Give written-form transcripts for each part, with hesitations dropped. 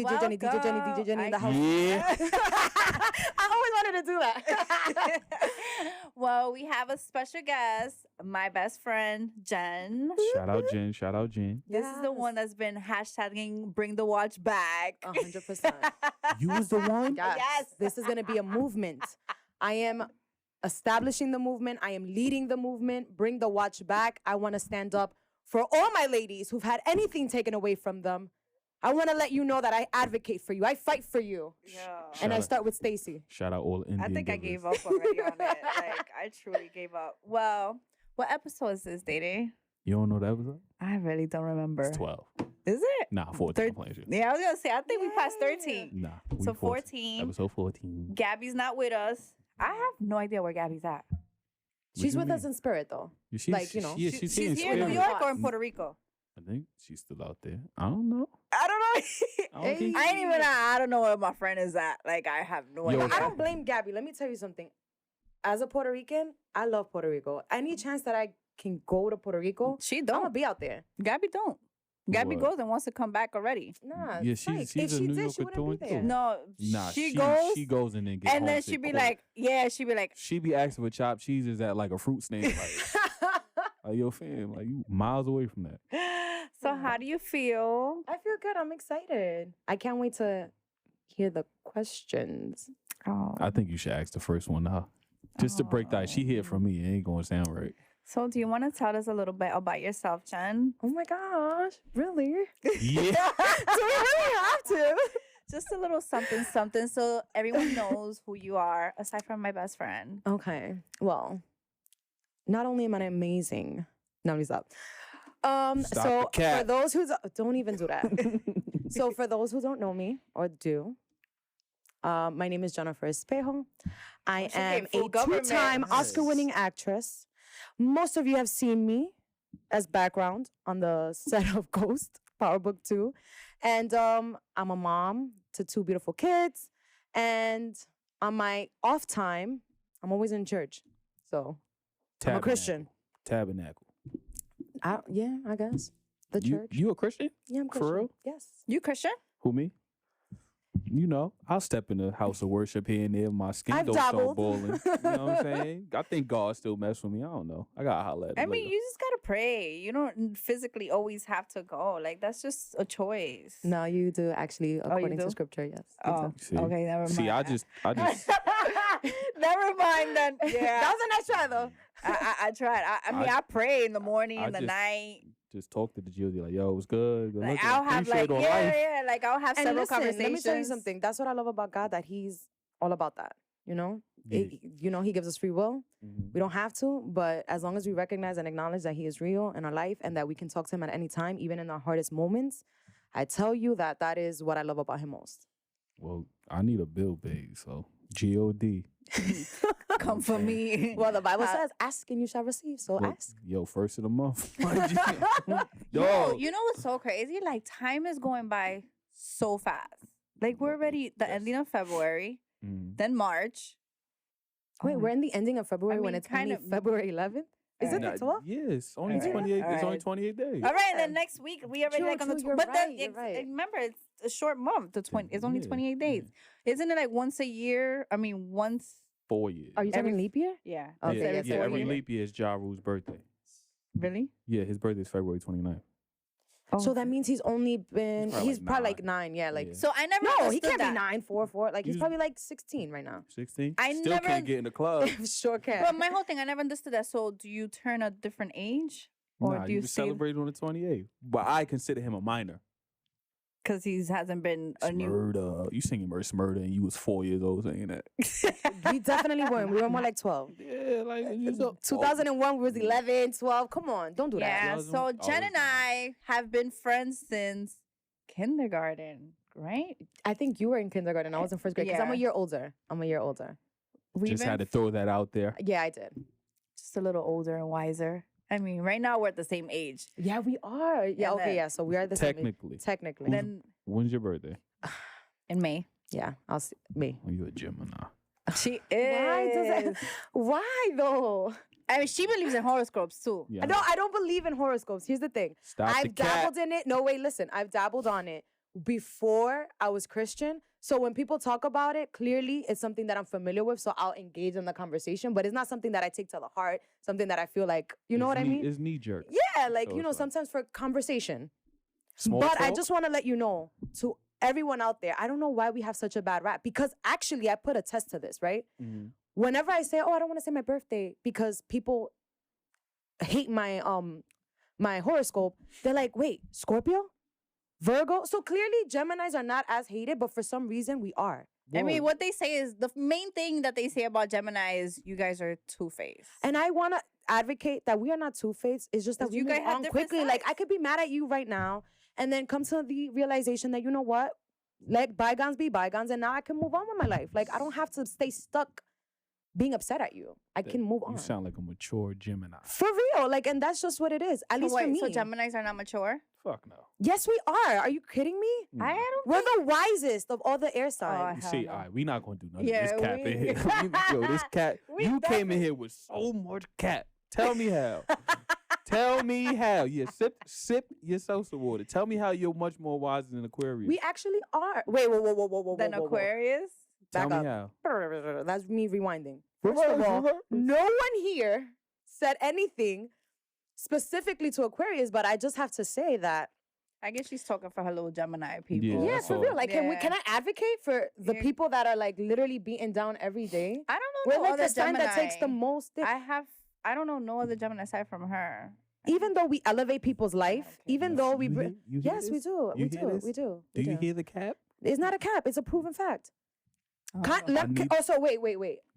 DJ Jenny, DJ Jenny, DJ Jenny in the house. Yeah. I always wanted to do that. Well, we have a special guest, my best friend, Jenn. Shout out Jen. Shout out Jen. This is the one that's been hashtagging bring the watch back. 100%. You was the one? Yes. This is going to be a movement. I am establishing the movement. I am leading the movement. Bring the watch back. I want to stand up for all my ladies who've had anything taken away from them. I want to let you know that I advocate for you. I fight for you. Yeah. And I start with Stacy. Shout out all Indian I think I givers. gave up already on it. Like, I truly gave up. Well, what episode is this, Dede? You don't know that episode? I really don't remember. It's 12. Is it? Nah, 14. I'm playing shit. Yeah, I was going to say, I think we passed 13. Nah. So 14. Episode 14. Gabby's not with us. I have no idea where Gabby's at. She's you with mean? us in spirit, though. She's, like, you know. Yeah, She's here here in New spirit. York or in Puerto Rico? I think she's still out there. I don't know. I don't know. I don't think I ain't even. I don't know where my friend is at. Like, I have no Yo, idea. I don't blame Gabby. Let me tell you something. As a Puerto Rican, I love Puerto Rico. Any chance that I can go to Puerto Rico, She I'm going to don't. be out there. Gabby don't. Gabby What? goes and wants to come back already. Nah, Yeah, psych. she's If a she New did, she Yorker wouldn't be too. there. No, Nah, she she goes and then get and then homesick she'd be quick. like, yeah, she'd be like, She be asking for chopped cheeses at like a fruit stand. Like yo, fam, like you miles away from that. so how do you feel? I feel good. I'm excited. I can't wait to hear the questions. Oh. I think you should ask the first one now. Just to break that. She hear from me. It ain't gonna sound right. So do you want to tell us a little bit about yourself, Jenn? Oh my gosh. Really? Yeah. Do we really have to? Just a little something, something, so everyone knows who you are, aside from my best friend. Okay. Well, not only am I amazing. No, let me stop. So the cat. for those who don't even do that. So for those who don't know me or do, my name is Jennifer Espejo. I am gave full a government. two-time Oscar-winning actress. Most of you have seen me as background on the set of Ghost, Power Book 2. And I'm a mom to 2 beautiful kids. And on my off time, I'm always in church. So I'm a Christian. Tabernacle. I guess. The church. You a Christian? Yeah, I'm Christian. For real? Yes. You Christian? Who, me? You know, I'll step in the house of worship here and there. My skin I've don't start dabbled. boiling. You know what I'm saying? I think God still mess with me. I don't know. I gotta holler at him I mean, later. you just gotta pray. You don't physically always have to go. Like, that's just a choice. No, you do actually, according do? to scripture, yes. Oh, See? okay, never mind. See, I just Never mind then. Yeah. That was a nice try, though. I tried. I mean, I pray in the morning, I in the just- night. just talk to the Jilly like, yo, what's good? Good Like, looking. I'll have Appreciate like, on life. like I'll have And several listen, conversations. let me tell you something. That's what I love about God, that he's all about that. You know? Yeah. He gives us free will. Mhm. We don't have to, but as long as we recognize and acknowledge that he is real in our life and that we can talk to him at any time, even in our hardest moments, I tell you that is what I love about him most. Well, I need a bill paid, so G-O-D. Come for me. Well, the Bible says, ask and you shall receive. So Well, ask. Yo, first of the month. Yo, Yo, you know what's so crazy? Like, time is going by so fast. Like, we're already the ending of February, then March. Wait, we're in the ending of February I when mean, it's kind only of- February 11th? Is it the 12th? Yes, only Alright. 28. It's only Alright. 28 days. All right, and then next week we already True, like on the true, you're but then right, you're right. remember it's a short month. The 20 it's only Yeah, 28 days. Isn't it like once a year? I mean, once 4 years. Are you talking Every- leap year? yeah. Okay, yeah, yes, yeah, every every year. leap year is Ja Rule's birthday. Really? Yeah, his birthday is February 29th. Oh. So that means he's only been, He's probably like 9, yeah. Like, Yeah. So I never no, he understood can't that. be 9, 4, 4. Like, he's He's- probably like 16 right now. 16? I Still never- can't get in the club. Sure can. But my whole thing, I never understood that. So do you turn a different age? Or Nah, do you you stay celebrate on the 28th. But I consider him a minor. because he hasn't been a new Smurda. You singing Smurda and you was 4 years old saying that. We definitely weren't. We were more like 12. Yeah, like you 2001 we was 11, 12. Come on, don't do that. Yeah. that. So Jen and I have been friends since kindergarten, right? I think you were in kindergarten. I was in first grade because I'm Yeah. a year older. We've just been had to throw that out there. Yeah, I did. just a little older and wiser. I mean, right now we're at the same age. Yeah, we are. Yeah, And okay, then- yeah. So we are the same age. Technically. Technically. Then When's your birthday? in May. Yeah, I'll see. Me. Oh, you a Gemini. She is. Why does it? Why though? I mean, she believes in horoscopes too. Yeah, No, I don't believe in horoscopes. Here's the thing. Stop the I've cat. dabbled in it. No, wait, listen. I've dabbled on it before I was Christian. So when people talk about it, clearly it's something that I'm familiar with. So I'll engage in the conversation, but it's not something that I take to the heart, something that I feel like, you know what I mean? It's knee jerk. Yeah, like, So you know, it's like- sometimes for conversation. Small But I talk? just want to let you know, to everyone out there, I don't know why we have such a bad rap. Because actually, I put a test to this, right? Mhm. Whenever I say, oh, I don't want to say my birthday because people hate my my horoscope, they're like, wait, Scorpio? Virgo? So clearly Geminis are not as hated, but for some reason we are. I mean, Whoa. what they say is the main thing that they say about Gemini is you guys are two-faced. And I want to advocate that we are not two-faced. It's just that 'Cause we you move guys have on different quickly. Like, I sides. could be mad at you right now and then come to the realization that, you know what? Let bygones be bygones, and now I can move on with my life. Like, I don't have to stay stuck being upset at you. I can move on. You sound like a mature Gemini. For real. Like, and that's just what it is. At least for me. So Geminis are not mature? Fuck no. Yes, we are. Are you kidding me? Nah. I don't We're the wisest of all the air I signs. hell See, no. all right, we not gonna do none Yeah, of this cap we- in here. Yo, this cat, We you came in definitely- here with so much cap. Tell me how. Tell me how. Yeah, sip your salsa water. Tell me how you're much more wise than Aquarius. We actually are. Wait, whoa. Then whoa, whoa. Aquarius? Tell back me up. how. That's me rewinding. First of all, no one here said anything specifically to Aquarius, but I just have to say that, I guess she's talking for her little Gemini people. Yeah, yeah, that's for all. real. Like, can Yeah. I advocate for the Yeah. people that are like literally beaten down every day? I don't know We're no like other the sign that takes the Gemini. most. I don't know no other Gemini aside from her. Even though we elevate people's life, Okay. even though we, You hear yes, we this? do, You we hear do, this? we do. Do we you hear the cap? It's not a cap. It's a proven fact. Oh, need- Also, wait.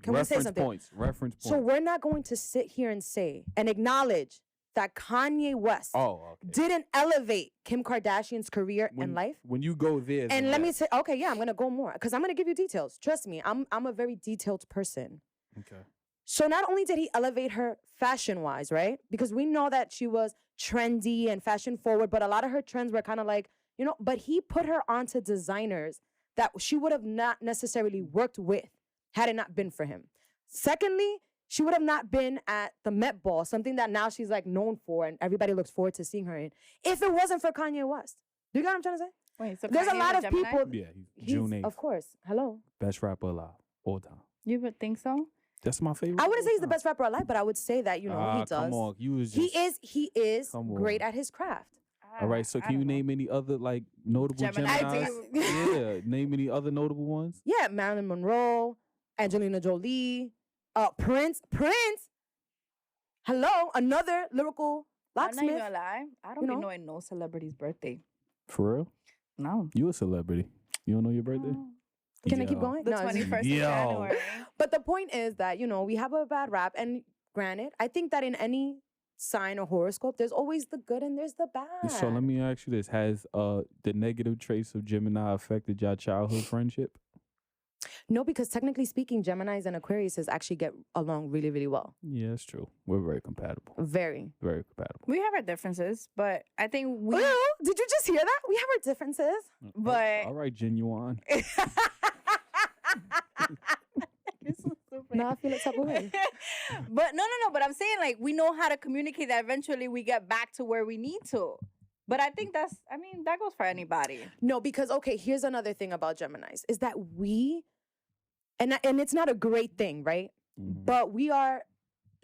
Can we say Reference something? points. Reference points. So we're not going to sit here and say and acknowledge that Kanye West oh, okay. didn't elevate Kim Kardashian's career When, and life. when you go there, then And let me yes. say, okay, yeah, I'm gonna go more because I'm gonna give you details. Trust me, I'm a very detailed person. Okay. So not only did he elevate her fashion-wise, right? Because we know that she was trendy and fashion forward, but a lot of her trends were kind of like, you know, but he put her onto designers that she would have not necessarily worked with had it not been for him. Secondly, she would have not been at the Met Ball, something that now she's like known for and everybody looks forward to seeing her in, if it wasn't for Kanye West. Do you get what I'm trying to say? Wait, so There's a Kanye lot was of Gemini? people. Yeah, He's, June 8th. of course. Hello. Best rapper alive all time. You would think so? That's my favorite. I wouldn't say he's the all best rapper alive, but I would say that, you know, time. he does. Come on, you was just, He is Come great on. at his craft. All right, so I can you don't know. name any other like notable Gemini Geminis? too. Yeah, name any other notable ones. Yeah, Marilyn Monroe, Angelina Jolie, Prince. Hello, another lyrical I'm not even locksmith. gonna lie. I don't you be know? knowing no celebrity's birthday. For real? No. You a celebrity. You don't know your birthday? No. Can I keep Yo. going? The No, it's- 21st Yo. of January. But the point is that, you know, we have a bad rap. And granted, I think that in any sign or horoscope, there's always the good and there's the bad. So let me ask you this: has the negative traits of Gemini affected your childhood friendship? No, because technically speaking, Geminis and Aquariuses actually get along really, really well. Yeah, that's true. We're very compatible. Very. Very compatible. We have our differences, but I think we. Well, did you just hear that? We have our differences. But- all right, genuine. You're so stupid. Now I feel like type of way. But no. But I'm saying like we know how to communicate that eventually we get back to where we need to. But I think that goes for anybody. No, because okay, here's another thing about Geminis is that we, and it's not a great thing, right? Mhm. But we are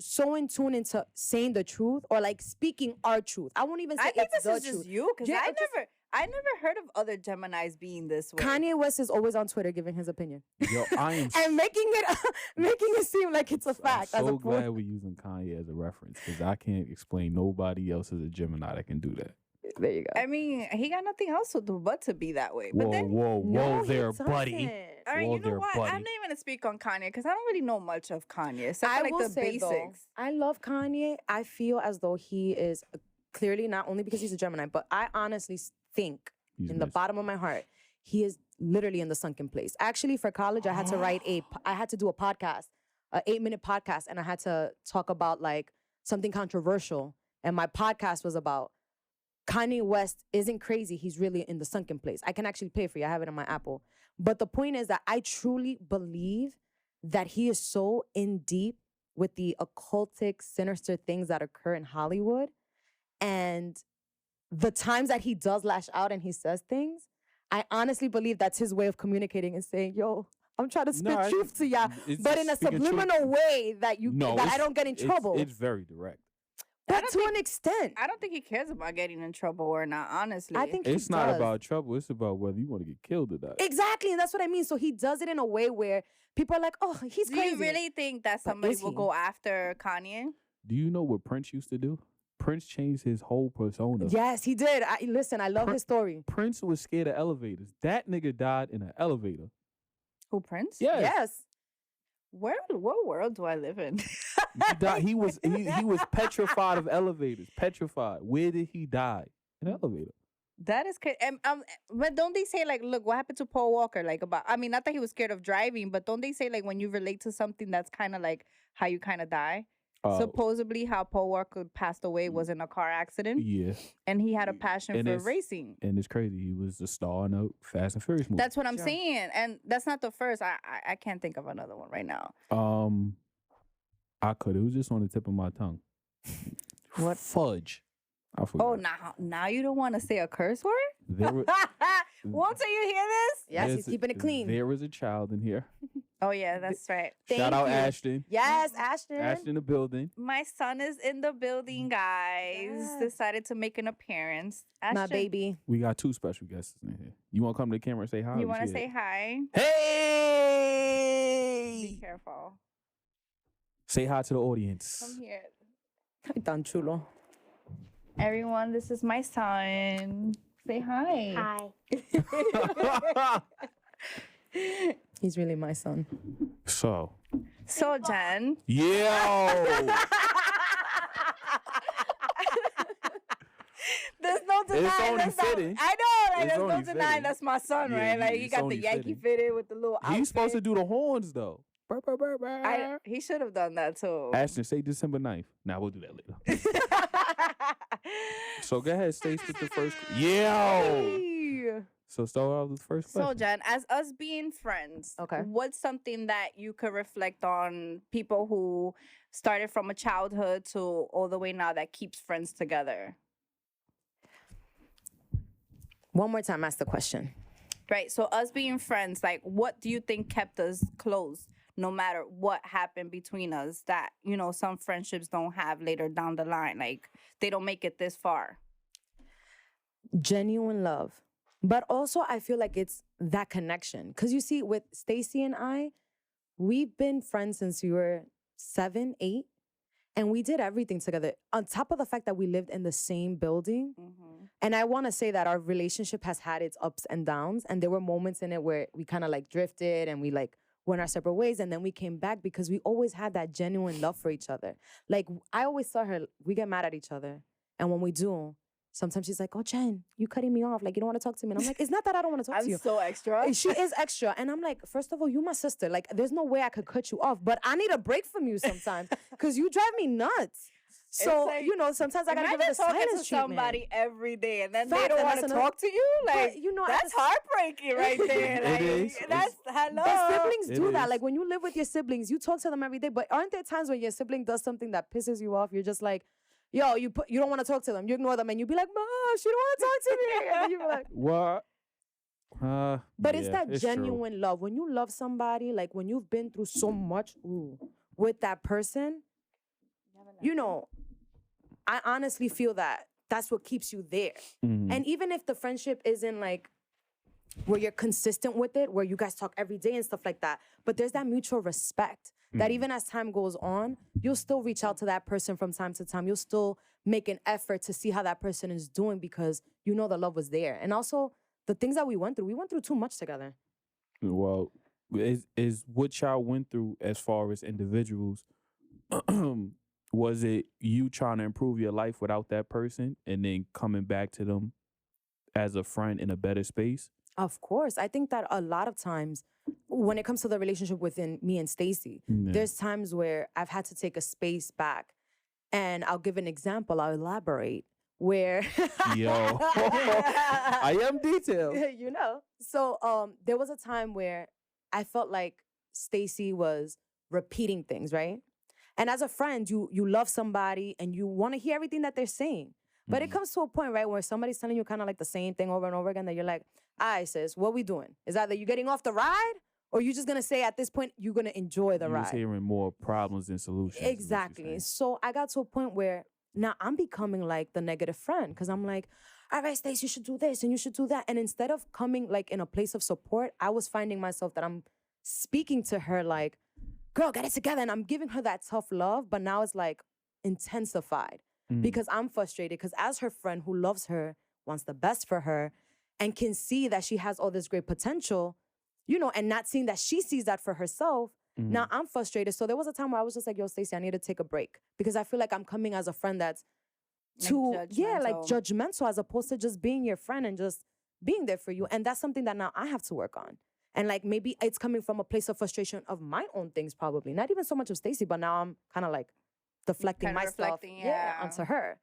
so in tune into saying the truth or like speaking our truth. I won't even say I think it's this the is truth. just you because Yeah, I it's just- never heard of other Geminis being this way. Kanye West is always on Twitter giving his opinion Yo, I am and making it seem like it's a fact. I'm as so opposed- glad we're using Kanye as a reference because I can't explain nobody else as a Gemini that can do that. There you go. I mean, he got nothing else to do but to be that way. But Whoa, then, whoa, No, he there, buddy. doesn't. all right, Whoa you know there, what? buddy. I'm not even gonna speak on Kanye because I don't really know much of Kanye except I for like will the say though, basics. I love Kanye. I feel as though he is clearly not only because he's a Gemini, but I honestly think He's in the missed. bottom of my heart, he is literally in the sunken place. Actually, for college, I had to do a podcast, an 8-minute podcast, and I had to talk about like something controversial. And my podcast was about Kanye West isn't crazy. He's really in the sunken place. I can actually pay for you. I have it on my Apple. But the point is that I truly believe that he is so in deep with the occultic, sinister things that occur in Hollywood. And the times that he does lash out and he says things, I honestly believe that's his way of communicating and saying, yo, I'm trying to spit truth to y'all, it's but in a speaking truth. subliminal way that that I don't get in trouble. It's very direct. But to an extent. I don't think he cares about getting in trouble or not, honestly. I think It's not about trouble. It's about whether you want to get killed or not. Exactly, and that's what I mean. So he does it in a way where people are like, oh, he's crazy. Do you really think that somebody will go after Kanye? Do you know what Prince used to do? Prince changed his whole persona. Yes, he did. Listen, I love his story. Prince was scared of elevators. That nigga died in an elevator. Who, Prince? Yes. What world do I live in? He was petrified of elevators. Petrified. Where did he die? In an elevator. That is crazy. But don't they say, like, look, what happened to Paul Walker? Like, not that he was scared of driving, but don't they say, like, when you relate to something, that's kind of like how you kind of die? Supposedly, how Paul Walker passed away was in a car accident. Yeah. And he had a passion for racing. And it's crazy. He was the star in a Fast and Furious movie. That's what I'm saying. And that's not the first. I can't think of another one right now. I could. It was just on the tip of my tongue. What? Fudge. I forgot. Oh, now you don't want to say a curse word? Walter, you hear this? Yes, he's keeping it clean. There was a child in here. Oh, yeah, that's right. Shout out Ashton. Yes, Ashton. Ashton in the building. My son is in the building, guys. Yes. Decided to make an appearance. Ashton, My baby. We got 2 special guests in here. You want to come to the camera and say hi? You want to say hi? Hey! Be careful. Say hi to the audience. Come here. Tan chulo. Everyone, this is my son. Say hi. Hi. He's really my son. So, Jenn. yo! There's no denying. It's only fitting. I know, like, It's there's no only denying fitting. that's my son, Yeah, right? Like, he it's got the only Yankee fitting. fitted with the little outfit. He's supposed to do the horns, though. Burr, burr, burr, burr. He should have done that, too. Ashton, say December 9th. Now we'll do that later. So go ahead, Stace, with the first. Yo! So start off with the first question. So, Jenn, as us being friends, Okay. what's something that you could reflect on people who started from a childhood to all the way now that keeps friends together? One more time, ask the question. Right. So, us being friends, like, what do you think kept us close no matter what happened between us that, some friendships don't have later down the line? Like, they don't make it this far. Genuine love. But also, I feel like it's that connection. Because you see, with Stacy and I, we've been friends since we were 7, 8. And we did everything together. On top of the fact that we lived in the same building. Mm-hmm. And I want to say that our relationship has had its ups and downs. And there were moments in it where we kind of like drifted and we like went our separate ways. And then we came back because we always had that genuine love for each other. Like, I always saw her, we get mad at each other. And when we do, sometimes she's like, oh, Jenn, you cutting me off. Like, you don't want to talk to me. And I'm like, it's not that I don't want to talk to you. I'm so extra. She is extra. And I'm like, first of all, you my sister. Like, there's no way I could cut you off. But I need a break from you sometimes because you drive me nuts. So, like, sometimes I got to give it a talking silence to treatment. somebody every day and then Facts, they don't and want to that's talk to you. Like, But, that's heartbreaking right there. Like, It is. That's hello. But siblings It do that. is. Like, when you live with your siblings, you talk to them every day. But aren't there times when your sibling does something that pisses you off? You're just like, yo, you don't want to talk to them. You ignore them and you be like, Mom, she don't want to talk to me. And then you be like, What? but it's that true. genuine love. When you love somebody, like when you've been through so much with that person, I honestly feel that that's what keeps you there. Mhm. And even if the friendship isn't like where you're consistent with it, where you guys talk every day and stuff like that, but there's that mutual respect that even as time goes on, you'll still reach out to that person from time to time. You'll still make an effort to see how that person is doing because you know the love was there. And also the things that we went through too much together. Well, is what y'all went through as far as individuals, was it you trying to improve your life without that person and then coming back to them as a friend in a better space? Of course. I think that a lot of times when it comes to the relationship within me and Stacy, Yeah. there's times where I've had to take a space back. And I'll give an example. I'll elaborate where Yo, I am detailed. So there was a time where I felt like Stacy was repeating things, right? And as a friend, you love somebody and you want to hear everything that they're saying. But it comes to a point, right, where somebody's telling you kind of like the same thing over and over again that you're like, all right, sis, what we doing? Is either you getting off the ride or you just going to say at this point, you're going to enjoy the You was ride. hearing more problems than solutions. is what you're Exactly. saying. So I got to a point where now I'm becoming like the negative friend because I'm like, all right, Stace, you should do this and you should do that. And instead of coming like in a place of support, I was finding myself that I'm speaking to her like, girl, get it together. And I'm giving her that tough love, but now it's like intensified because I'm frustrated because as her friend who loves her, wants the best for her, and can see that she has all this great potential, you know, and not seeing that she sees that for herself, now I'm frustrated. So there was a time where I was just like, yo, Stacey, I need to take a break because I feel like I'm coming as a friend that's like judgmental as opposed to just being your friend and just being there for you. And that's something that now I have to work on. And like maybe it's coming from a place of frustration of my own things, probably. Not even so much of Stacey, but now I'm kind of like deflecting Kinda my stuff onto her.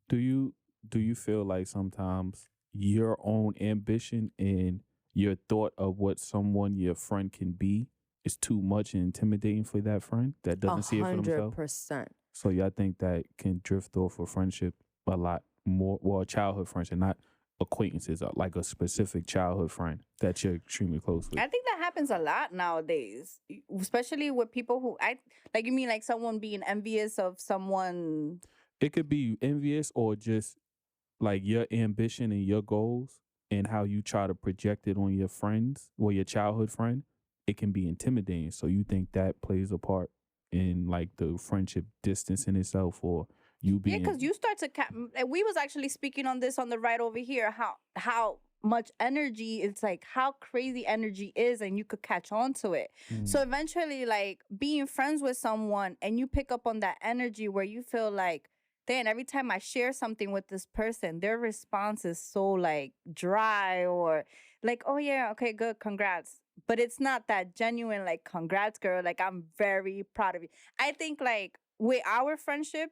Do you feel like sometimes your own ambition and your thought of what your friend can be is too much and intimidating for that friend that doesn't see it for themselves? 100%. So y'all think that can drift off a friendship a lot more, well, a childhood friendship, not acquaintances, like a specific childhood friend that you're extremely close with? I think that happens a lot nowadays, especially with people who you mean like someone being envious of someone. It could be envious or just like your ambition and your goals and how you try to project it on your friends or your childhood friend. It can be intimidating. So you think that plays a part in like the friendship distance in itself, or you being... Yeah, because you start to we was actually speaking on this on the ride over here, how much energy, it's like how crazy energy is and you could catch on to it. So eventually, like being friends with someone and you pick up on that energy where you feel like, then every time I share something with this person, their response is so like dry or like, oh yeah, okay, good, congrats. But it's not that genuine, like, congrats, girl. Like, I'm very proud of you. I think, like, with our friendship,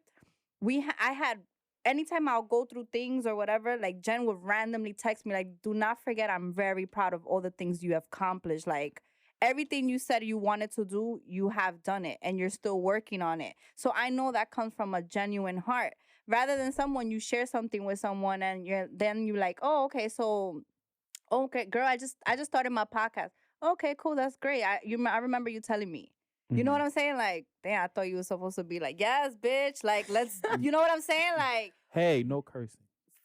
I had, anytime I'll go through things or whatever, like, Jen would randomly text me, like, do not forget, I'm very proud of all the things you have accomplished. Like, everything you said you wanted to do, you have done it, and you're still working on it. So I know that comes from a genuine heart. Rather than someone, you share something with someone, and you're like, oh, okay, so, okay, girl, I just started my podcast. Okay, cool, that's great. I remember you telling me. You know what I'm saying? Like, damn, I thought you were supposed to be like, yes, bitch. Like, let's, you know what I'm saying? Like, hey, no cursing.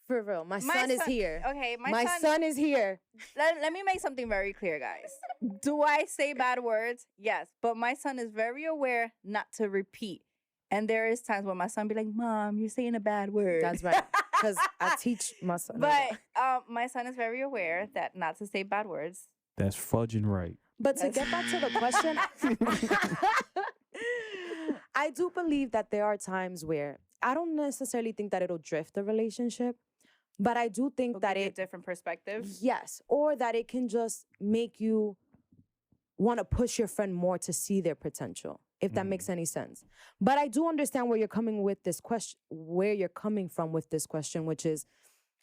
For real, my son is here. Okay, my son is here. Let me make something very clear, guys. Do I say bad words? Yes, but my son is very aware not to repeat. And there is times where my son be like, Mom, you're saying a bad word. That's right. Because I teach my son. But my son is very aware that not to say bad words. That's fudging right. But to get back to the question, I do believe that there are times where I don't necessarily think that it'll drift the relationship, but I do think that it different perspectives. Yes, or that it can just make you want to push your friend more to see their potential, if that makes any sense. But I do understand where you're coming with this question, where you're coming from with this question, which is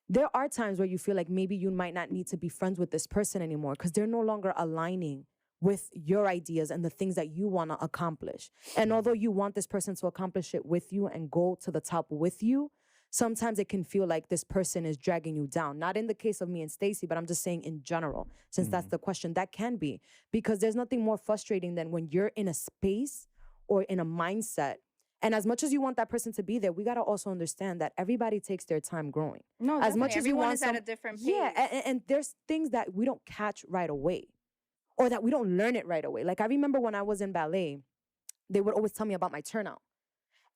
there are times where you feel like maybe you might not need to be friends with this person anymore because they're no longer aligning with your ideas and the things that you want to accomplish. And although you want this person to accomplish it with you and go to the top with you, sometimes it can feel like this person is dragging you down. Not in the case of me and Stacey, but I'm just saying in general, since that's the question, that can be. Because there's nothing more frustrating than when you're in a space or in a mindset. And as much as you want that person to be there, we got to also understand that everybody takes their time growing. No, as much as you want is at a different pace. Yeah, and there's things that we don't catch right away or that we don't learn it right away. Like I remember when I was in ballet, they would always tell me about my turnout.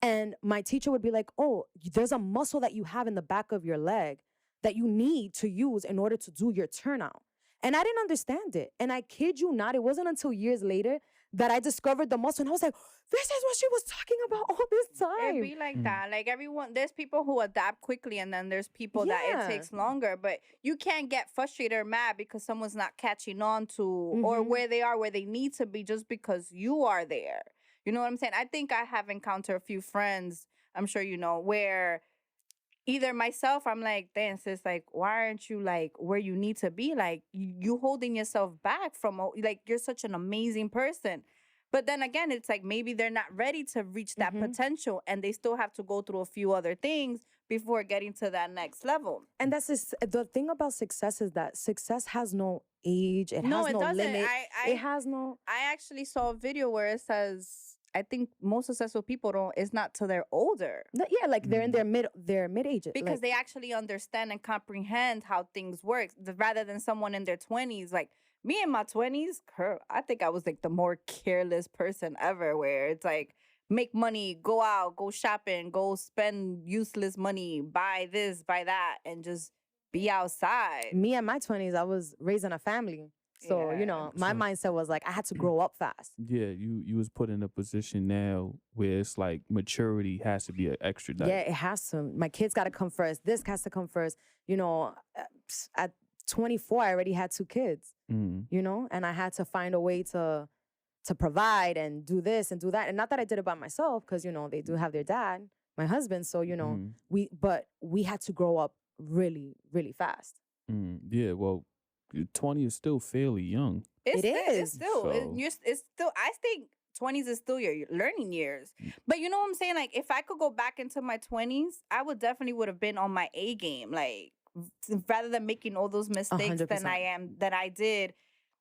And my teacher would be like, oh, there's a muscle that you have in the back of your leg that you need to use in order to do your turnout. And I didn't understand it. And I kid you not, it wasn't until years later that I discovered the muscle. And I was like, this is what she was talking about all this time. It'd be like that. Like everyone, there's people who adapt quickly and then there's people that it takes longer. But you can't get frustrated or mad because someone's not catching on to or where they are, where they need to be just because you are there. You know what I'm saying? I think I have encountered a few friends, I'm sure you know, where either myself, I'm like, damn, sis, like, why aren't you like where you need to be? Like, you holding yourself back from, like, you're such an amazing person. But then again, it's like maybe they're not ready to reach that potential, and they still have to go through a few other things before getting to that next level. And that's the thing about success is that success has no age. It has no doesn't. limit. It has no. I actually saw a video where it says, I think most successful people don't. It's not till they're older. Yeah, like they're in their mid ages Because they actually understand and comprehend how things work, rather than someone in their 20s. Like me in my 20s, I think I was like the more careless person ever, where it's like make money, go out, go shopping, go spend useless money, buy this, buy that, and just be outside. Me in my 20s, I was raising a family. So, you know, my mindset was like, I had to grow up fast. Yeah, you was put in a position now where it's like maturity has to be an extra diet. Yeah, it has to. My kids got to come first. This has to come first. You know, at 24, I already had 2 kids, you know, and I had to find a way to provide and do this and do that. And not that I did it by myself, because, you know, they do have their dad, my husband. So, you know, we had to grow up really, really fast. Yeah, well, 20 is still fairly young. It's still. I think 20s is still your learning years. But you know what I'm saying? Like, if I could go back into my 20s, I would have been on my A game. Like, rather than making all those mistakes 100%. that I did,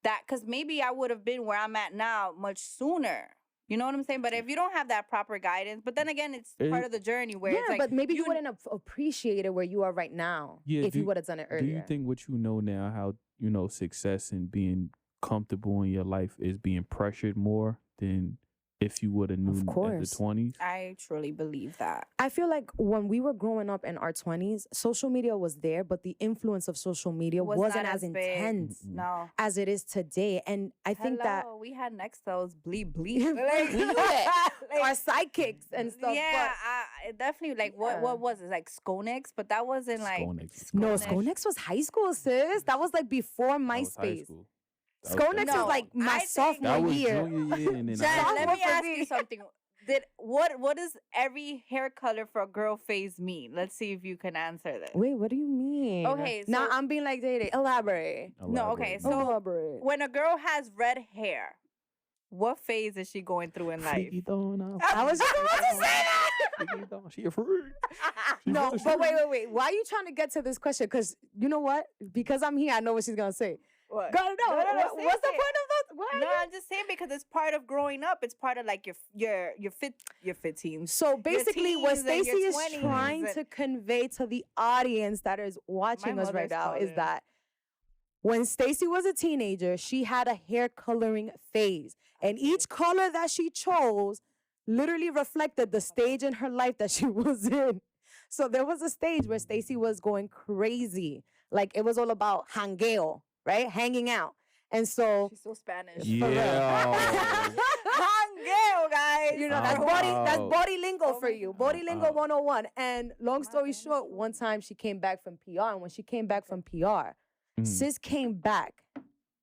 because maybe I would have been where I'm at now much sooner. You know what I'm saying? But if you don't have that proper guidance, but then again, it's part of the journey where it's like, but maybe you wouldn't have appreciated where you are right now if you would have done it earlier. Do you think what you know now, how, you know, success and being comfortable in your life is being pressured more than if you would have known at the 20s? I truly believe that. I feel like when we were growing up in our 20s, social media was there, but the influence of social media wasn't as intense as it is today. And I think that we had Nextels, bleep bleep. Our sidekicks and stuff. Yeah, definitely. Like, what was it? Like Skonex, but that wasn't like No, Skonex was high school, sis. That was like before MySpace. Skonex was like my sophomore year. Jen, let me ask you something. What does every hair color for a girl phase mean? Let's see if you can answer this. Wait, what do you mean? Okay, so now I'm being like Day. Elaborate. No, okay. So when a girl has red hair, what phase is she going through in life? I was just about to say that. She a freak. No, but wait. Why are you trying to get to this question? Because you know what? Because I'm here, I know what she's gonna say. What? Girl, no. What's the point of that? What? No, I'm just saying because it's part of growing up. It's part of like your 15. So basically, what Stacey is trying to convey to the audience that is watching us right now is that when Stacey was a teenager, she had a hair coloring phase, and each color that she chose literally reflected the stage in her life that she was in. So there was a stage where Stacey was going crazy, like it was all about jangueo. Right? Hanging out. And so she's so Spanish. Yeah. Jangueo, guys. You know, that's body lingo for you. Body lingo 101. And long story short, one time she came back from PR. And when she came back from PR, sis came back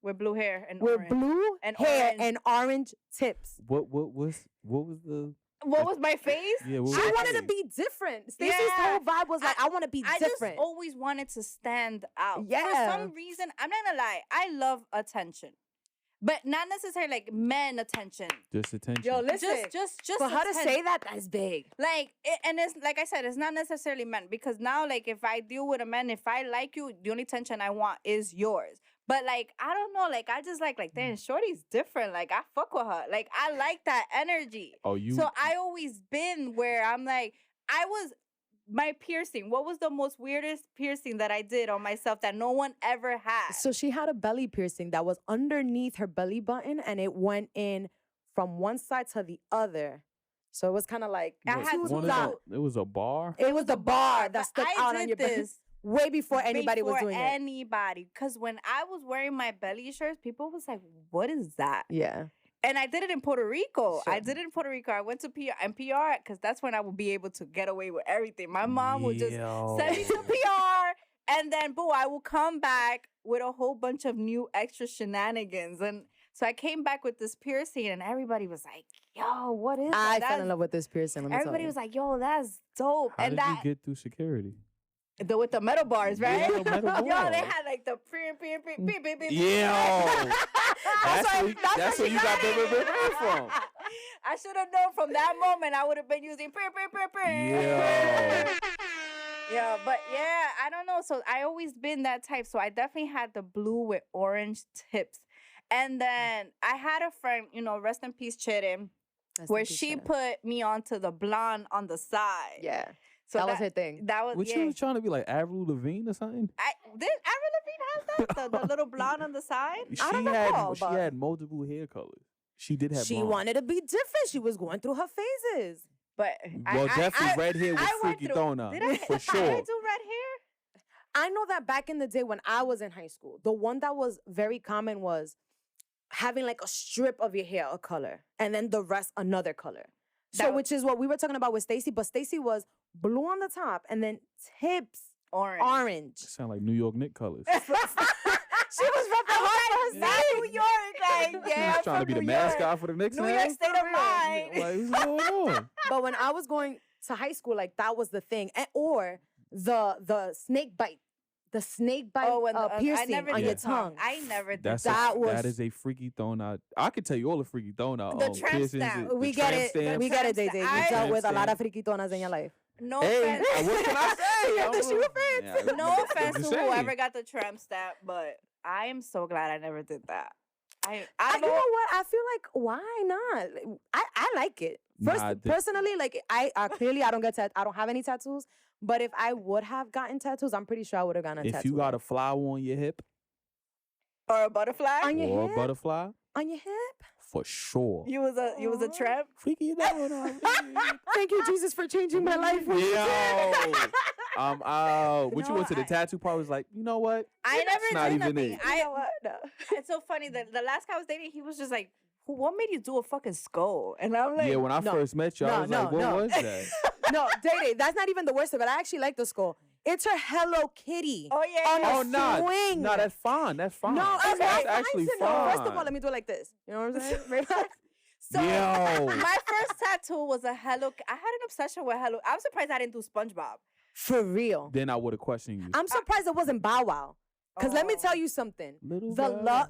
with blue hair and with orange. blue and hair orange. and orange tips. What was the What was my face? Yeah, she wanted to be different. Stacey's whole vibe was like, I want to be different. I just always wanted to stand out. Yeah. For some reason, I'm not gonna lie, I love attention. But not necessarily like men attention. Just attention. Yo, listen. Just for her to say that, that's big. Like, and it's like I said, it's not necessarily men. Because now, like, if I deal with a man, if I like you, the only attention I want is yours. But like, I don't know, like I just like damn, shorty's different. Like I fuck with her. Like I like that energy. So I always been where I'm like, my piercing. What was the most weirdest piercing that I did on myself that no one ever had? So she had a belly piercing that was underneath her belly button and it went in from one side to the other. So it was kind of like it was a bar. It was a bar that stuck out on your belly. Way before anybody was doing it. Because when I was wearing my belly shirts, people was like, what is that? Yeah. And I did it in Puerto Rico. Sure. I went to PR because that's when I would be able to get away with everything. My mom would just send me to PR. And then, I would come back with a whole bunch of new extra shenanigans. And so I came back with this piercing and everybody was like, yo, what is that? I fell in love with this piercing. Everybody was like, yo, that's dope. How did you get through security? With the metal bars, right? Yeah, metal Yo, bars. they had like the pre. Yeah. That's where you got the from. I should have known from that moment. I would have been using pre. Yeah. Yeah, but yeah, I don't know. So I always been that type. So I definitely had the blue with orange tips. And then I had a friend, rest in peace, Chidin, where she put me onto the blonde on the side. Yeah. So that was her thing. That was, What yeah. you was trying to be like Avril Lavigne or something? Did Avril Lavigne have that? The little blonde on the side? I don't know. She had multiple hair colors. She did have She blonde. wanted to be different. She was going through her phases. But well, definitely red hair was freaky throwing up. For sure. Did I do red hair? I know that back in the day when I was in high school, the one that was very common was having like a strip of your hair a color and then the rest another color. So which is what we were talking about with Stacy, but Stacy was blue on the top and then tips orange. Sound like New York Knicks colors. She was repping hard for her not city. New York, like, yeah, She's trying to be the mascot for the Knicks New now? York state of mind. Like, what's going on? But when I was going to high school, like that was the thing. Or the snake bite. The snake bite piercing on your tongue. I never did That is a freaky thrown out. I could tell you all the freaky thrown out. The tramp stamp. We get it. We get it, Day Day. You dealt with a lot of friquitonas in your life. No hey, offense. what can I say? She offense. Yeah, no offense to whoever got the tramp stamp, but I am so glad I never did that. I you know what? I feel like why not? I like it. Personally, like I clearly I don't have any tattoos. But if I would have gotten tattoos, I'm pretty sure I would have gotten a tattoo. If you got a flower on your hip, or a butterfly on your hip, a butterfly on your hip, for sure. You was a tramp. Freaky down. Thank you, Jesus, for changing my life. Yo, when you went to the tattoo part, was like, you know what? I never not did even nothing. it. It's so funny that the last guy I was dating, he was just like, "What made you do a fucking skull?" And I'm like, yeah. When I first met you, I was like, what was that? No, Day, that's not even the worst of it. I actually like the skull. It's her Hello Kitty. Oh yeah. On a swing. No, that's fine. That's fine. No, that's actually fine. First of all, let me do it like this. You know what I'm saying? Relax. So my first tattoo was a Hello. I had an obsession with Hello. I'm surprised I didn't do SpongeBob. For real. Then I would have questioned you. I'm surprised it wasn't Bow Wow. Because let me tell you something. Bow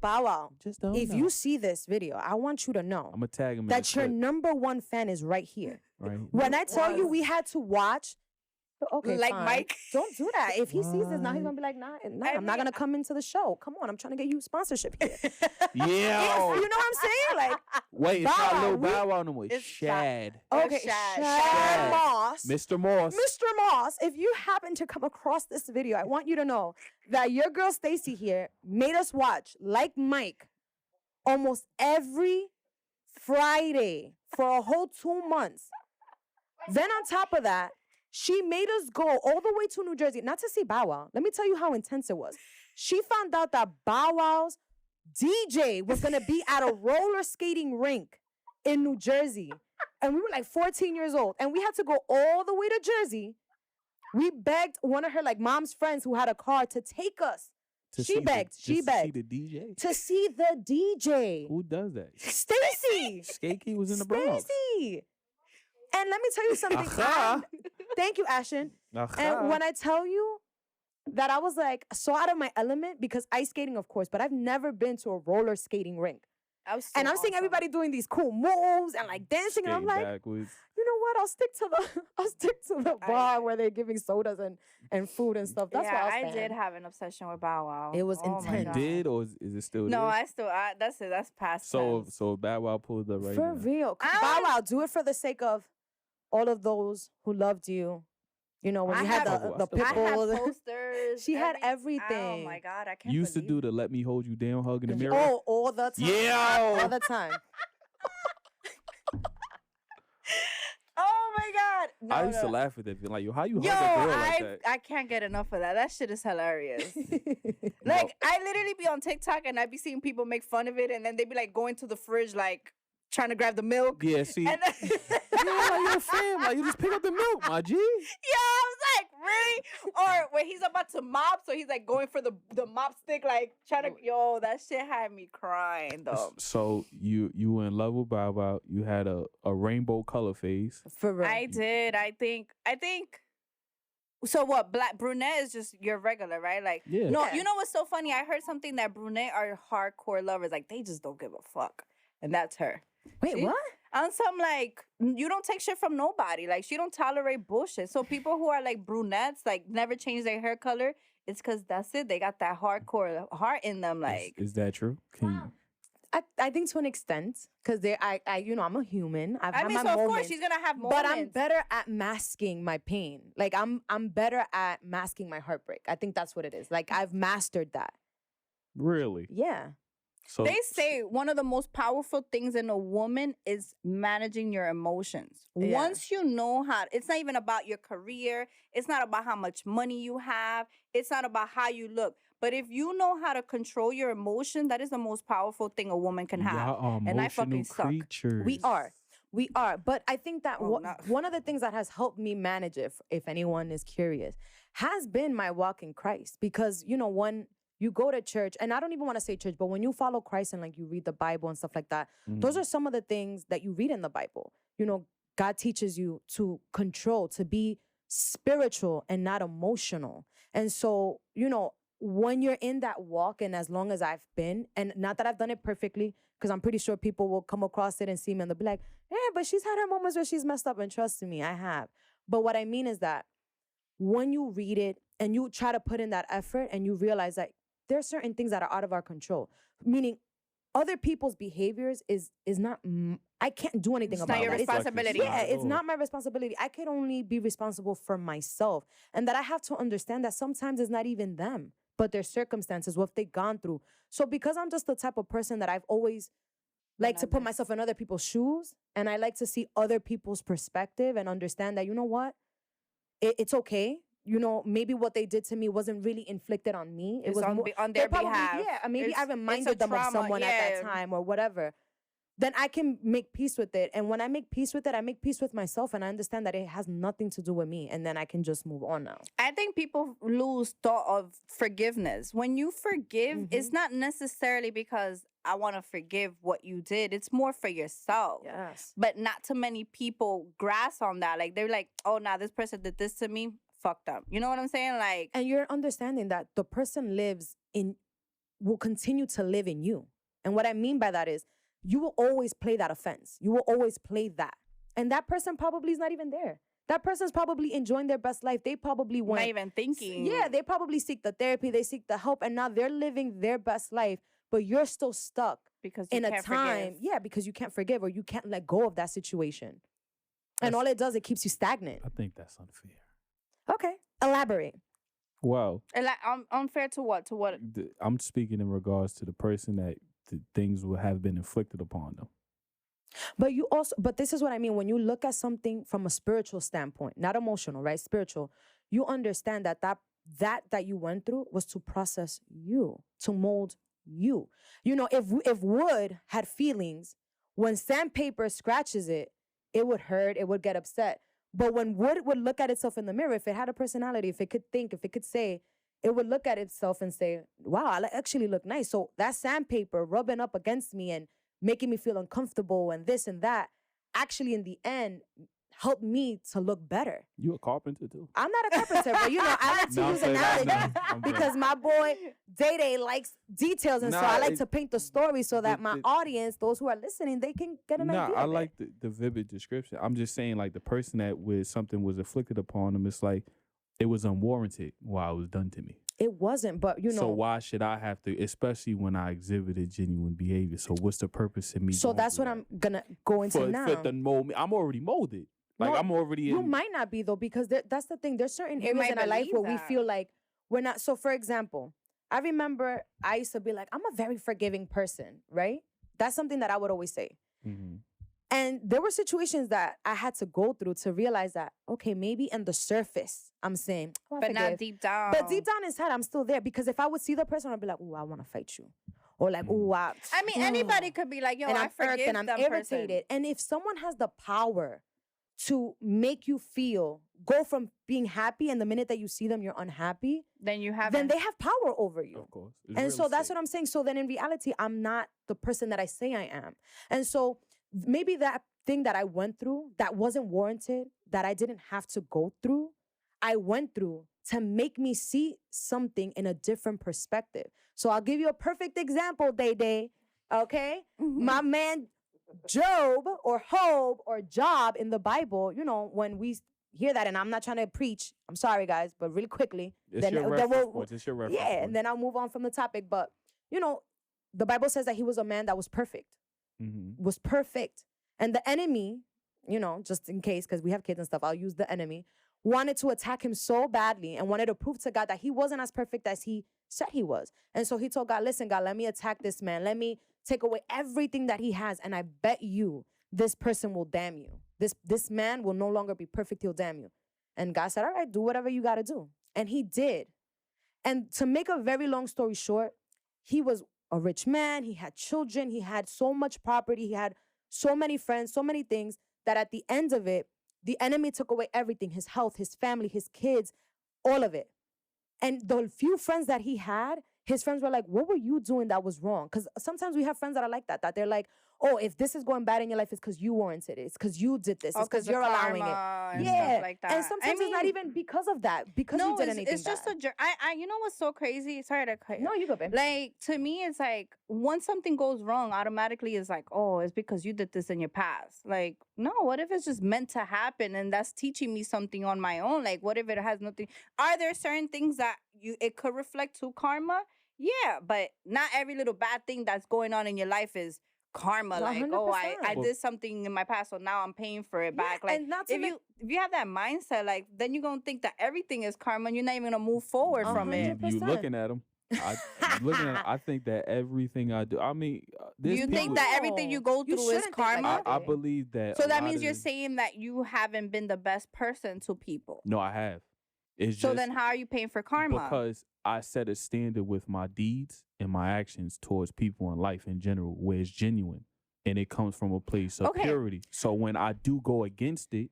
Wow. Just don't if you see this video, I want you to know I'm gonna tag him that your number one fan is right here. Right. When I tell you we had to watch, okay, like fine. Mike. Don't do that. If he sees this now, he's gonna be like, nah, I'm not gonna come into the show. Come on, I'm trying to get you sponsorship here. Yeah. You know what I'm saying? Like, wait, it's not Lil Bow Wow no more. It's Shad. Okay, Shad Moss. Mr. Moss. Mr. Moss, if you happen to come across this video, I want you to know that your girl Stacy here made us watch, like Mike, almost every Friday for a whole 2 months. Then on top of that, she made us go all the way to New Jersey, not to see Bow Wow. Let me tell you how intense it was. She found out that Bow Wow's DJ was gonna be at a roller skating rink in New Jersey. And we were like 14 years old. And we had to go all the way to Jersey. We begged one of her like mom's friends who had a car to take us. She begged. To see the DJ? To see the DJ. Who does that? Stacy. Skakey was in the Bronx. Stacy. And let me tell you something. Thank you, Ashton. And when I tell you that I was like so out of my element, because ice skating, of course, but I've never been to a roller skating rink. I'm seeing everybody doing these cool moves and like dancing, and I'm like, backwards. You know what? I'll stick to the bar where they're giving sodas and food and stuff. That's why I did have an obsession with Bow Wow. It was intense. You did, or is it still there? No, that's it. That's past. So Bow Wow pulled up right for now. real. Bow Wow, do it for the sake of all of those who loved you. You know, when you had the pit I bulls. had posters. She had everything. Oh my God, I can't. You used to do the "Let Me Hold You Down" hug in the mirror. Oh, all the time. Yeah, all the time. Oh my God! No, I used to laugh at that. Like, how you hug a girl like that? I can't get enough of that. That shit is hilarious. Like, I literally be on TikTok and I be seeing people make fun of it, and then they be like going to the fridge, like trying to grab the milk. Yeah, see. And then like you're a fan. Like, you just pick up the milk, my G. Yeah, I was like, really? Or when he's about to mop, so he's like going for the mop stick, like trying to. Yo, that shit had me crying though. So you were in love with Bow Wow. You had a rainbow color face. For real. I did. I think So what? Black brunette is just your regular, right? Like, Yeah. no, Yeah. you know what's so funny? I heard something that brunette are hardcore lovers. Like, they just don't give a fuck, and that's her. Wait, See? what? On some like, you don't take shit from nobody. Like, she don't tolerate bullshit. So people who are like brunettes, like never change their hair color, it's because that's it. They got that hardcore heart in them. Like, Is that true? Can you? I think to an extent, because I'm a human. I've I had mean, my so of moments, course she's gonna have moments. but I'm better at masking my pain. Like I'm better at masking my heartbreak. I think that's what it is. Like I've mastered that. Really? Yeah. So They say one of the most powerful things in a woman is managing your emotions. Yeah. Once you know how, it's not even about your career. It's not about how much money you have. It's not about how you look. But if you know how to control your emotion, that is the most powerful thing a woman can have. y'all are And I emotional fucking suck. creatures. We are. But I think that Oh, no. one of the things that has helped me manage it, if anyone is curious, has been my walk in Christ. Because, when you go to church, and I don't even want to say church, but when you follow Christ and like you read the Bible and stuff like that, those are some of the things that you read in the Bible. God teaches you to control, to be spiritual and not emotional. And so, when you're in that walk, and as long as I've been, and not that I've done it perfectly, because I'm pretty sure people will come across it and see me and they'll be like, yeah, but she's had her moments where she's messed up, and trust me, I have. But what I mean is that when you read it and you try to put in that effort and you realize that there are certain things that are out of our control, meaning other people's behaviors is not, I can't do anything It's about not your that. responsibility. Yeah, it's not my responsibility. I can only be responsible for myself. And that I have to understand that sometimes it's not even them, but their circumstances, what they've gone through. So because I'm just the type of person that I've always liked to put myself in other people's shoes, and I like to see other people's perspective and understand that, you know what? It's okay. Maybe what they did to me wasn't really inflicted on me. It It's was on, more, on they their probably, behalf. yeah, maybe I It's a reminded them of trauma, someone at yeah. that time or whatever. Then I can make peace with it. And when I make peace with it, I make peace with myself, and I understand that it has nothing to do with me. And then I can just move on now. I think people lose thought of forgiveness. When you forgive, it's not necessarily because I want to forgive what you did. It's more for yourself. Yes. But not too many people grasp on that. Like, they're like, oh, now this person did this to me. Fucked up. You know what I'm saying? Like, And you're understanding that the person will continue to live in you. And what I mean by that is you will always play that offense. You will always play that. And that person probably is not even there. That person's probably enjoying their best life. They probably went. not even thinking. Yeah, they probably seek the therapy. They seek the help. And now they're living their best life. But you're still stuck Because you in a can't time. forgive. Yeah, because you can't forgive or you can't let go of that situation. And all it does, it keeps you stagnant. I think that's unfair. Okay. Elaborate. Well, And like, unfair to what? To what? I'm speaking in regards to the person that the things will have been inflicted upon them. But this is what I mean. When you look at something from a spiritual standpoint, not emotional, right? Spiritual, you understand that you went through was to process you, to mold you. If wood had feelings, when sandpaper scratches it, it would hurt, it would get upset. But when wood would look at itself in the mirror, if it had a personality, if it could think, if it could say, it would look at itself and say, wow, I actually look nice. So that sandpaper rubbing up against me and making me feel uncomfortable and this and that, actually in the end, helped me to look better. You a carpenter too? I'm not a carpenter, but I like to No, I'm use playing. analogies I'm playing. because my boy Day likes details, and so I like it- to paint the story so that my the- audience, those who are listening, they can get an idea. I of like it. the vivid description. I'm just saying, like, the person that with something was afflicted upon them, it's like it was unwarranted while it was done to me. It wasn't, but So why should I have to, especially when I exhibited genuine behavior? So what's the purpose in me? So going that's through what that? I'm gonna go into now. For the mold me. I'm already molded. Like No, I'm already You in. might not be though, because that's the thing. There's certain You areas might in our life believe where we that. feel like we're not. So, for example, I remember I used to be like, I'm a very forgiving person, right? That's something that I would always say. Mhm. And there were situations that I had to go through to realize that, okay, maybe in the surface, I'm saying, oh, I But not forgive. deep down. But deep down inside, I'm still there, because if I would see the person, I'd be like, oh, I want to fight you. Or like, oh, I mean, anybody could be like, yo, and I I'm forgive irked and I'm them irritated. person. And if someone has the power to make you go from being happy, and the minute that you see them, you're unhappy, Then you have then they have power over you. Of course. It's And real so that's estate. what I'm saying. So then in reality, I'm not the person that I say I am. And so maybe that thing that I went through that wasn't warranted, that I didn't have to go through, I went through to make me see something in a different perspective. So I'll give you a perfect example, Day. Okay? My man Job or Job or Job in the Bible, when we hear that, and I'm not trying to preach, I'm sorry guys, but really quickly. It's your reference point. It's your reference point. Yeah, and then I'll move on from the topic. But, the Bible says that he was a man that was perfect. Was perfect. And the enemy, just in case, because we have kids and stuff, I'll use the enemy, wanted to attack him so badly and wanted to prove to God that he wasn't as perfect as he said he was. And so he told God, listen, God, let me attack this man. Let me take away everything that he has. And I bet you this person will damn you. This man will no longer be perfect. He'll damn you. And God said, all right, do whatever you got to do. And he did. And to make a very long story short, he was a rich man. He had children. He had so much property. He had so many friends, so many things that at the end of it, the enemy took away everything, his health, his family, his kids, all of it. And the few friends that he had, his friends were like, what were you doing that was wrong? Because sometimes we have friends that are like that they're like, oh, if this is going bad in your life, it's because you warranted it. It's because you did this. It's because you're allowing it. And stuff like that. And sometimes it's not even because of that, because you did anything it's just bad. you know what's so crazy? Sorry to cut you. No, you go, babe. Like, to me, it's like, once something goes wrong, automatically it's like, oh, it's because you did this in your past. Like, no, what if it's just meant to happen and that's teaching me something on my own? Like, what if it has nothing? Are there certain things that it could reflect to karma? Yeah, but not every little bad thing that's going on in your life is karma. 100%. Like, oh, I did something in my past, so now I'm paying for it back. Like, if you have that mindset, like, then you're gonna think that everything is karma and you're not even gonna move forward from it. You looking at them. I think that everything I do, I mean, you think that everything you go through is karma? I believe that. So that means you're saying that you haven't been the best person to people. No, I have. So then how are you paying for karma? Because I set a standard with my deeds and my actions towards people in life in general, where it's genuine and it comes from a place of purity. So when I do go against it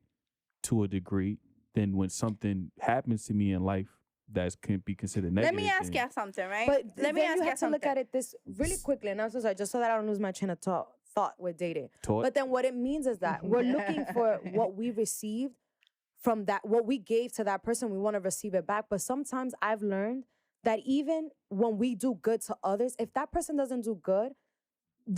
to a degree, then when something happens to me in life that can be considered negative. Let me ask you something, right? But let me ask you have to look at it this really quickly, and I'm so sorry, just so that I don't lose my train of thought with dating. But then what it means is that we're looking for what we received from that, what we gave to that person, we want to receive it back. But sometimes I've learned that even when we do good to others, if that person doesn't do good,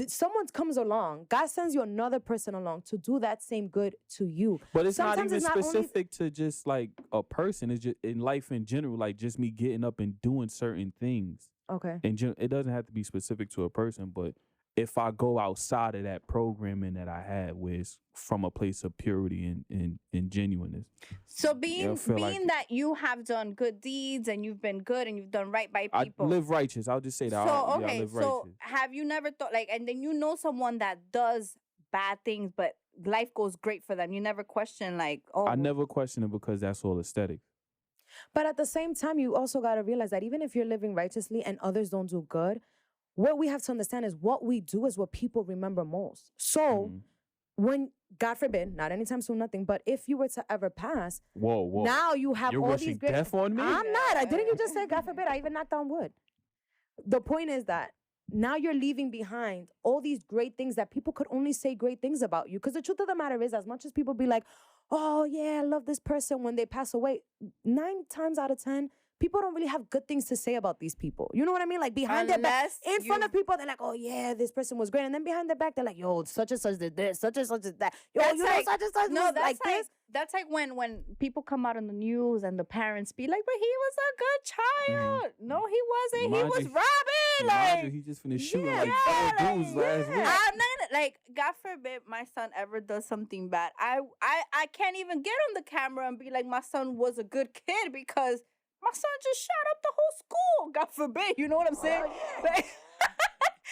someone comes along. God sends you another person along to do that same good to you. But it's sometimes not even specific to just like a person. It's just in life in general, like just me getting up and doing certain things. Okay. And it doesn't have to be specific to a person, but if I go outside of that programming that I had, where it's from a place of purity and genuineness. So being that you have done good deeds and you've been good and you've done right by people. I live righteous. I'll just say that. So, I live righteous. Have you never thought, like, and then someone that does bad things, but life goes great for them. You never question, like, oh. I never question it because that's all aesthetic. But at the same time, you also got to realize that even if you're living righteously and others don't do good, what we have to understand is what we do is what people remember most. So when, God forbid, not anytime soon, nothing, but if you were to ever pass, whoa, now you have You're all wishing these great... death on me? I'm not. Didn't you just say, God forbid, I even knocked on wood. The point is that now you're leaving behind all these great things that people could only say great things about you. Because the truth of the matter is, as much as people be like, oh, yeah, I love this person, when they pass away, 9 times out of 10, people don't really have good things to say about these people. You know what I mean? Like behind their back, in front of people, they're like, oh yeah, this person was great. And then behind their back, they're like, yo, such and such did this, such and such did that. Yo, that's you like, know, such and such was like this. That's like when people come out on the news and the parents be like, but he was a good child. No, he wasn't. He was robbing. Like, he just finished shooting like 4 dudes last week. I'm not like, God forbid my son ever does something bad. I can't even get on the camera and be like, my son was a good kid, because my son just shot up the whole school. God forbid. You know what I'm saying? Like,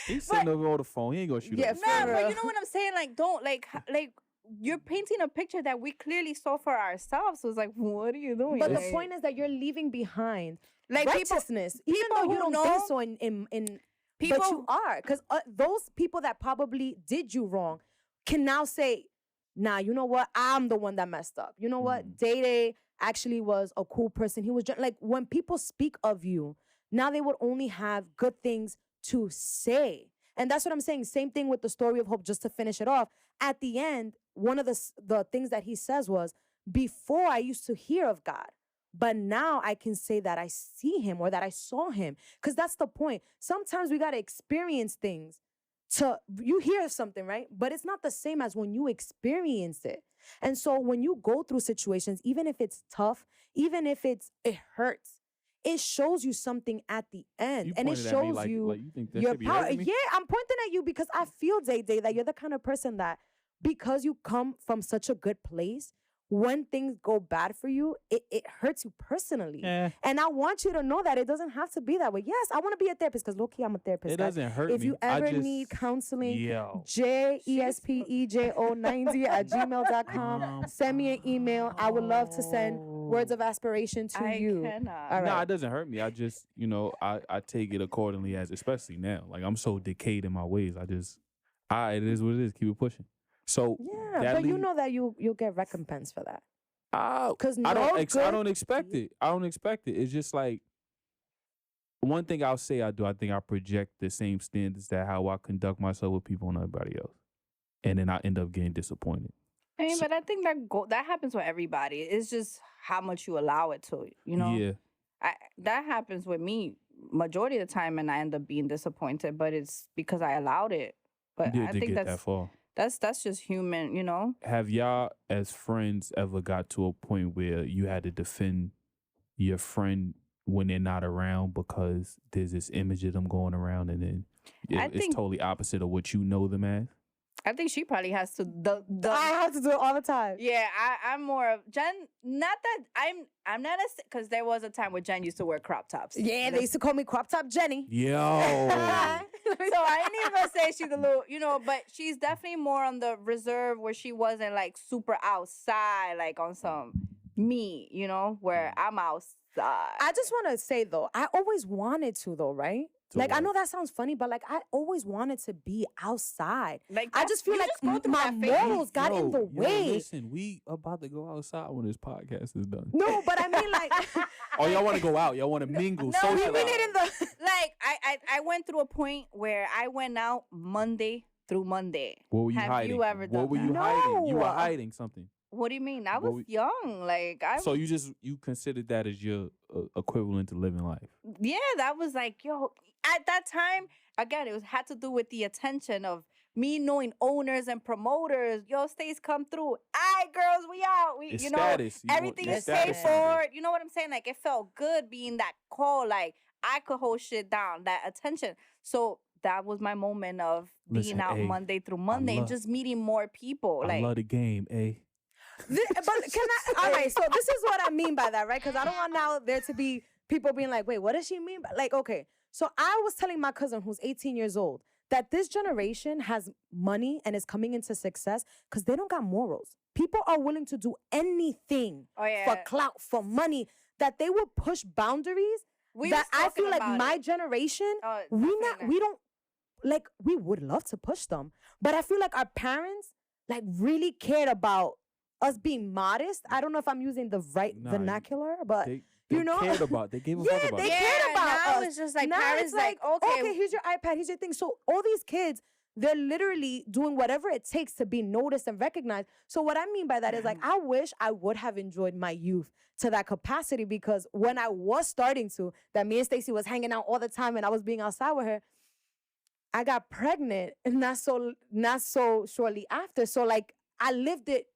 he's sitting over on the phone. He ain't gonna shoot up. But you know what I'm saying? Like, don't like you're painting a picture that we clearly saw for ourselves. So it's like, what are you doing? But the point is that you're leaving behind like righteousness, even though you don't think so in people, but you are, because those people that probably did you wrong can now say, nah, you know what? I'm the one that messed up. You know what? Day actually was a cool person. He was just like, when people speak of you, now they would only have good things to say. And that's what I'm saying. Same thing with the story of hope, just to finish it off. At the end, one of the things that he says was, before I used to hear of God, But now I can say that I see him or that I saw him. Because that's the point. Sometimes we got to experience things. You hear something, right? But it's not the same as when you experience it. And so when you go through situations, even if it's tough, even if it hurts, it shows you something at the end. You And it pointed at me shows like you you think that your should be power. hurting me? Yeah, I'm pointing at you because I feel, Day, that you're the kind of person that because you come from such a good place, when things go bad for you, it hurts you personally. Eh. And I want you to know that it doesn't have to be that way. Yes, I want to be a therapist because low-key, I'm a therapist. It guys. doesn't hurt If me. you I ever just- need counseling, Yo. JESPEJO90@gmail.com. Send me an email. I would love to send words of aspiration to I you. cannot. All No, right. it doesn't hurt me. I just, I take it accordingly as, especially now. Like I'm so decayed in my ways. It is what it is. Keep it pushing. So Yeah, that but you lead- know that you'll get recompense for that. Because I don't expect it. I don't expect it. It's just like one thing I'll say I do. I think I project the same standards that how I conduct myself with people and everybody else, and then I end up getting disappointed. I mean, but I think that happens with everybody. It's just how much you allow it to. Yeah. That happens with me majority of the time, and I end up being disappointed. But it's because I allowed it. But You I did think get that far. that's just human. Have y'all as friends ever got to a point where you had to defend your friend when they're not around because there's this image of them going around and then it's think- totally opposite of what you know them as? I think she probably has to I have to do it all the time. Yeah, I'm more of Jen. Not that I'm not because there was a time where Jen used to wear crop tops. Yeah, they used to call me Crop Top Jenny. Yo. So I ain't even gonna say she's a little, but she's definitely more on the reserve where she wasn't like super outside, like on some me, where I'm outside. I just want to say though, I always wanted to though, right? To Like I what? know that sounds funny, but like I always wanted to be outside. Like I just feel you like go through my that phase. morals got in the way. Listen, we about to go outside when this podcast is done. No, but I mean like Oh, y'all want to go out? Y'all want to mingle? No, we socialize. need in the Like I went through a point where I went out Monday through Monday. What were you Have hiding? you ever done What were you that? hiding? You were No. hiding something. What do you mean? I What was we- young. Like I So you considered that as your equivalent to living life? yeah, that was like, yo, at that time, again, had to do with the attention of me knowing owners and promoters. Yo, Stace, come through. All right, girls, we out. We, It's you know, status. You want everything your is status paid symbol. for. You know what I'm saying? Like, it felt good being that call. Like, I could hold shit down, that attention. So that was my moment of being Listen, out hey, Monday through Monday and love- just meeting more people. I Like, love the game, eh? but can I? All right, so this is what I mean by that, right? Because I don't want now there to be people being like, wait, what does she mean? Like, okay, so I was telling my cousin who's 18 years old that this generation has money and is coming into success because they don't got morals. People are willing to do anything oh yeah, for clout, for money, that they will push boundaries we that was I feel talking like about my it. generation, Oh, we don't, like, we would love to push them, but I feel like our parents like really cared about us being modest. I don't know if I'm using the right Nah, vernacular, but They you know, cared about. They gave a yeah, fuck about. they it. cared about now us. it's just like Now parents it's like, okay, here's your iPad, here's your thing. So all these kids, they're literally doing whatever it takes to be noticed and recognized. So what I mean by that is like, I wish I would have enjoyed my youth to that capacity, because when I was starting to, that me and Stacey was hanging out all the time and I was being outside with her, I got pregnant and not so shortly after. So like I lived it,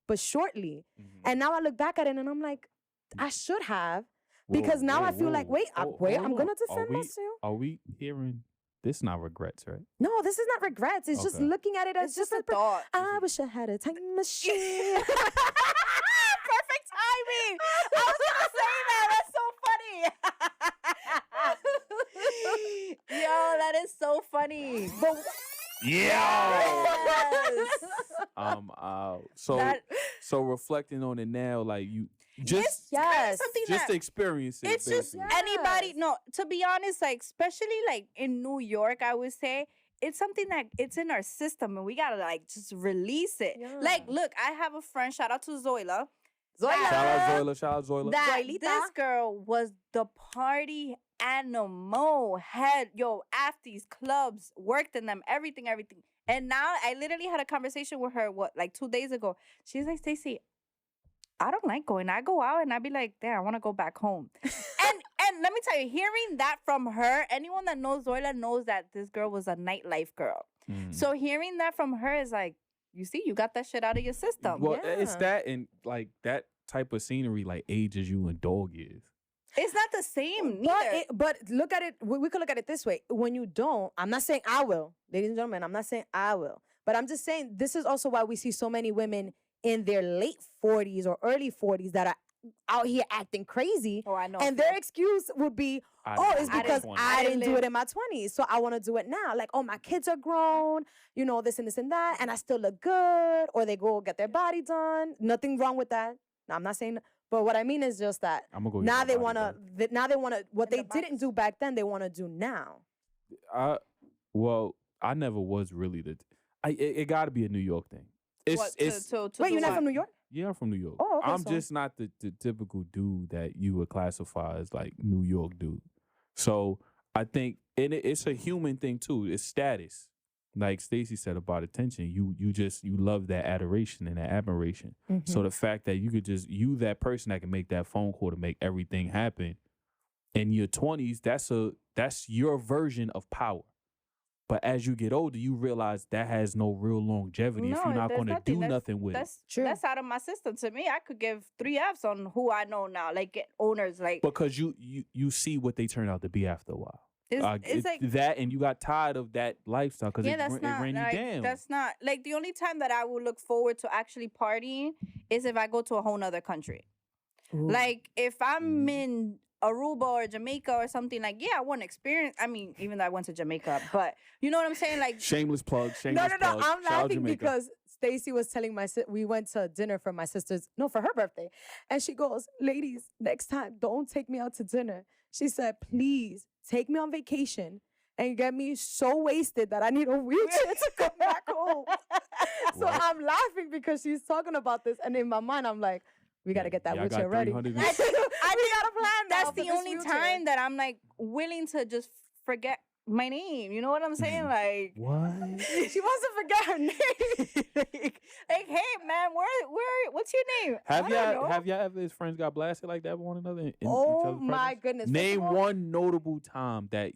but shortly. Mhm. And now I look back at it and I'm like, I should have. Whoa, Because now whoa, I feel like, whoa. wait, Oh, I'm hold gonna on. defend myself. Are we hearing this? Not regrets, right? No, this is not regrets. It's just Okay. looking at it as it's just a a thought. I wish I had a time machine. Perfect timing. I was gonna say that. That's so funny. Yo, that is so funny. But yes. So That- so reflecting on it now, like you just yes. something just that experience it. it's just basically. anybody. Yes. No, to be honest, like especially like in New York, I would say it's something that it's in our system, and we gotta like just release it. Like, Yeah. look, I have a friend. Shout out to Zoila. Zoila. Shout out Zoila. Shout out Zoila. That Zoilita. this girl was the party animal, had afties, clubs, worked in them, everything. And now I literally had a conversation with her like 2 days ago. She's like, Stacey, I don't like going. I go out and I be like, damn, I want to go back home. and let me tell you, hearing that from her, anyone that knows Zoila knows that this girl was a nightlife girl. So hearing that from her is like, you see, you got that shit out of your system. Well, it's that, and like that type of scenery like ages you in dog years. It's not the same. But look at it. We could look at it this way. When you don't, I'm not saying I will, ladies and gentlemen. I'm not saying I will, but I'm just saying this is also why we see so many women in their late 40s or early 40s that are out here acting crazy. Oh, I know. And their excuse would be, it's because I didn't do it in my 20s, so I want to do it now. Like, oh, my kids are grown, you know, this and this and that, and I still look good. Or they go get their body done. Nothing wrong with that. No, I'm not saying. But what I mean is just that now they want to. Now they want to. What they didn't do back then, they want to do now. Well, I never was really it got to be a New York thing. Wait, you're not from New York? Yeah, I'm from New York. Oh, okay, I'm just not the typical dude that you would classify as like New York dude. So I think it's a human thing too. It's status. Like Stacey said about attention, you love that adoration and that admiration. Mm-hmm. So the fact that you could that person that can make that phone call to make everything happen in your 20s, that's your version of power. But as you get older, you realize that has no real longevity if you're not going to do nothing with it. That's out of my system. To me, I could give 3 Fs on who I know now, like owners, like because you see what they turn out to be after a while. It's like that, and you got tired of that lifestyle because it ran you like, down. That's not like the only time that I will look forward to actually partying is if I go to a whole nother country. Ooh. Like if I'm in Aruba or Jamaica or something, like, yeah, I want to experience. I mean, even though I went to Jamaica, but you know what I'm saying? Like shameless plug. No. I'm laughing because Stacey was telling we went to dinner for my sister's, for her birthday. And she goes, ladies, next time, don't take me out to dinner. She said, please take me on vacation and get me so wasted that I need a wheelchair to come back home. So I'm laughing because she's talking about this. And in my mind, I'm like, we got to get that wheelchair ready. We got a plan. That's the only time that I'm like willing to just forget my name. You know what I'm saying? Like what? She wants to forget her name. like, hey man, where? What's your name? Have y'all ever as friends got blasted like that with one another? Oh my goodness! Name one notable time that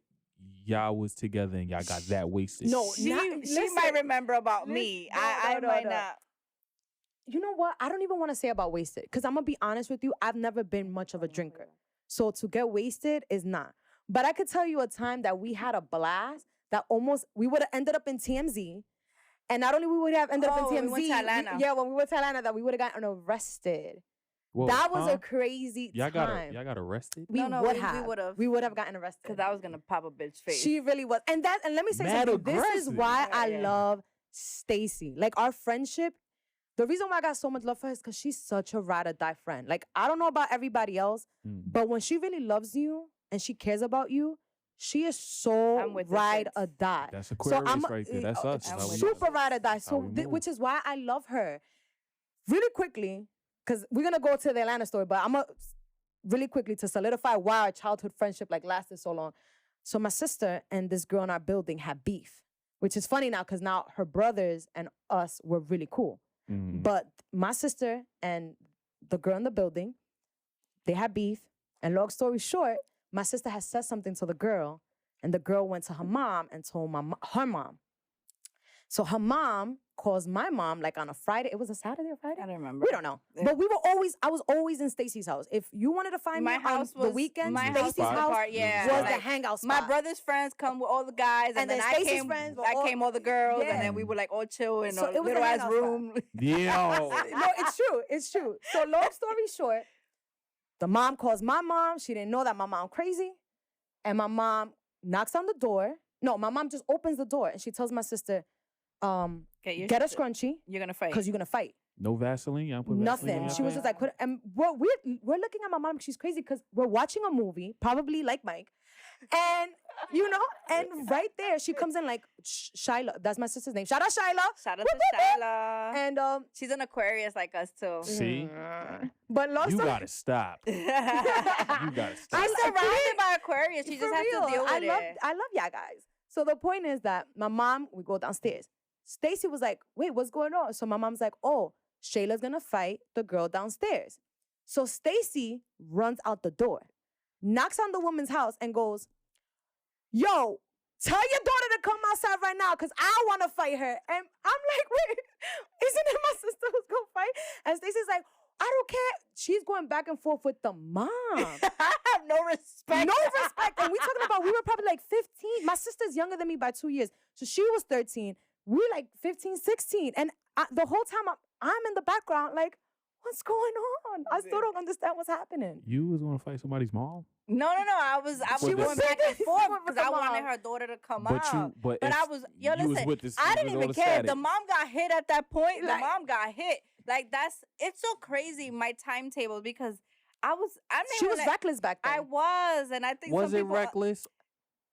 y'all was together and y'all got that wasted. No, she might remember about me. I might not. You know what? I don't even want to say about wasted because I'm gonna be honest with you. I've never been much of a drinker, so to get wasted is not. But I could tell you a time that we had a blast that we would have ended up in TMZ. And not only we would have ended up in TMZ. We went to Atlanta. When we went to Atlanta, that we would have gotten arrested. Whoa, that was a crazy time. Y'all got arrested? We would have gotten arrested. Because I was going to pop a bitch face. She really was. And let me say something. This is why I love Stacey. Like our friendship, the reason why I got so much love for her is because she's such a ride or die friend. Like I don't know about everybody else, but when she really loves you, and she cares about you, she is so ride or die. That's Aquarius right there. That's us. Super ride or die. So, which is why I love her. Really quickly, because we're going to go to the Atlanta story, but I'm going to really quickly to solidify why our childhood friendship lasted so long. So my sister and this girl in our building had beef, which is funny now because now her brothers and us were really cool. Mm-hmm. But my sister and the girl in the building, they had beef. And long story short, my sister had said something to the girl, and the girl went to her mom and told her mom. So her mom calls my mom on a Friday. It was a Saturday or Friday? I don't remember. We don't know. Yeah. But I was always in Stacey's house. If you wanted to find me on the weekend, Stacey's house was the hangout spot. My brother's friends come with all the guys, and then I came all the girls, and then we were all chill in a little ass room. Yeah. No, it's true. So long story short, the mom calls my mom. She didn't know that my mom crazy. And my mom knocks on the door. No, my mom just opens the door and she tells my sister, get a scrunchie. You're going to fight. Because you're going to fight. No Vaseline? Y'all put Nothing. Vaseline She was just like, and we're looking at my mom. She's crazy because we're watching a movie, probably like Mike. And, and right there, she comes in like, Shyla. That's my sister's name. Shout out Shyla. Shout out to Shyla. And she's an Aquarius like us too. See? But you gotta stop. You gotta stop. I'm surrounded by Aquarius. She just has to deal with it. I love y'all guys. So the point is that my mom, we go downstairs. Stacey was like, wait, what's going on? So my mom's like, oh, Shayla's gonna fight the girl downstairs. So Stacy runs out the door, knocks on the woman's house, and goes, yo, tell your daughter to come outside right now because I want to fight her. And I'm like, wait, isn't it my sister who's going to fight? And Stacey's like, I don't care. She's going back and forth with the mom. I have no respect. No respect. And we talking about, we were probably like 15. My sister's younger than me by 2 years. So she was 13. We were like 15, 16. And the whole time I'm in the background like, what's going on? I still don't understand what's happening. You was gonna fight somebody's mom? No. I was She was going back and forth because I the wanted mom. her daughter to come But out. but I was, yo, you was listen, with this, I it didn't was even all care. static. The mom got hit at that point. Like- The mom got hit. Like it's so crazy, my timetable, because She was reckless back then. I was, and I think Was some it people, reckless,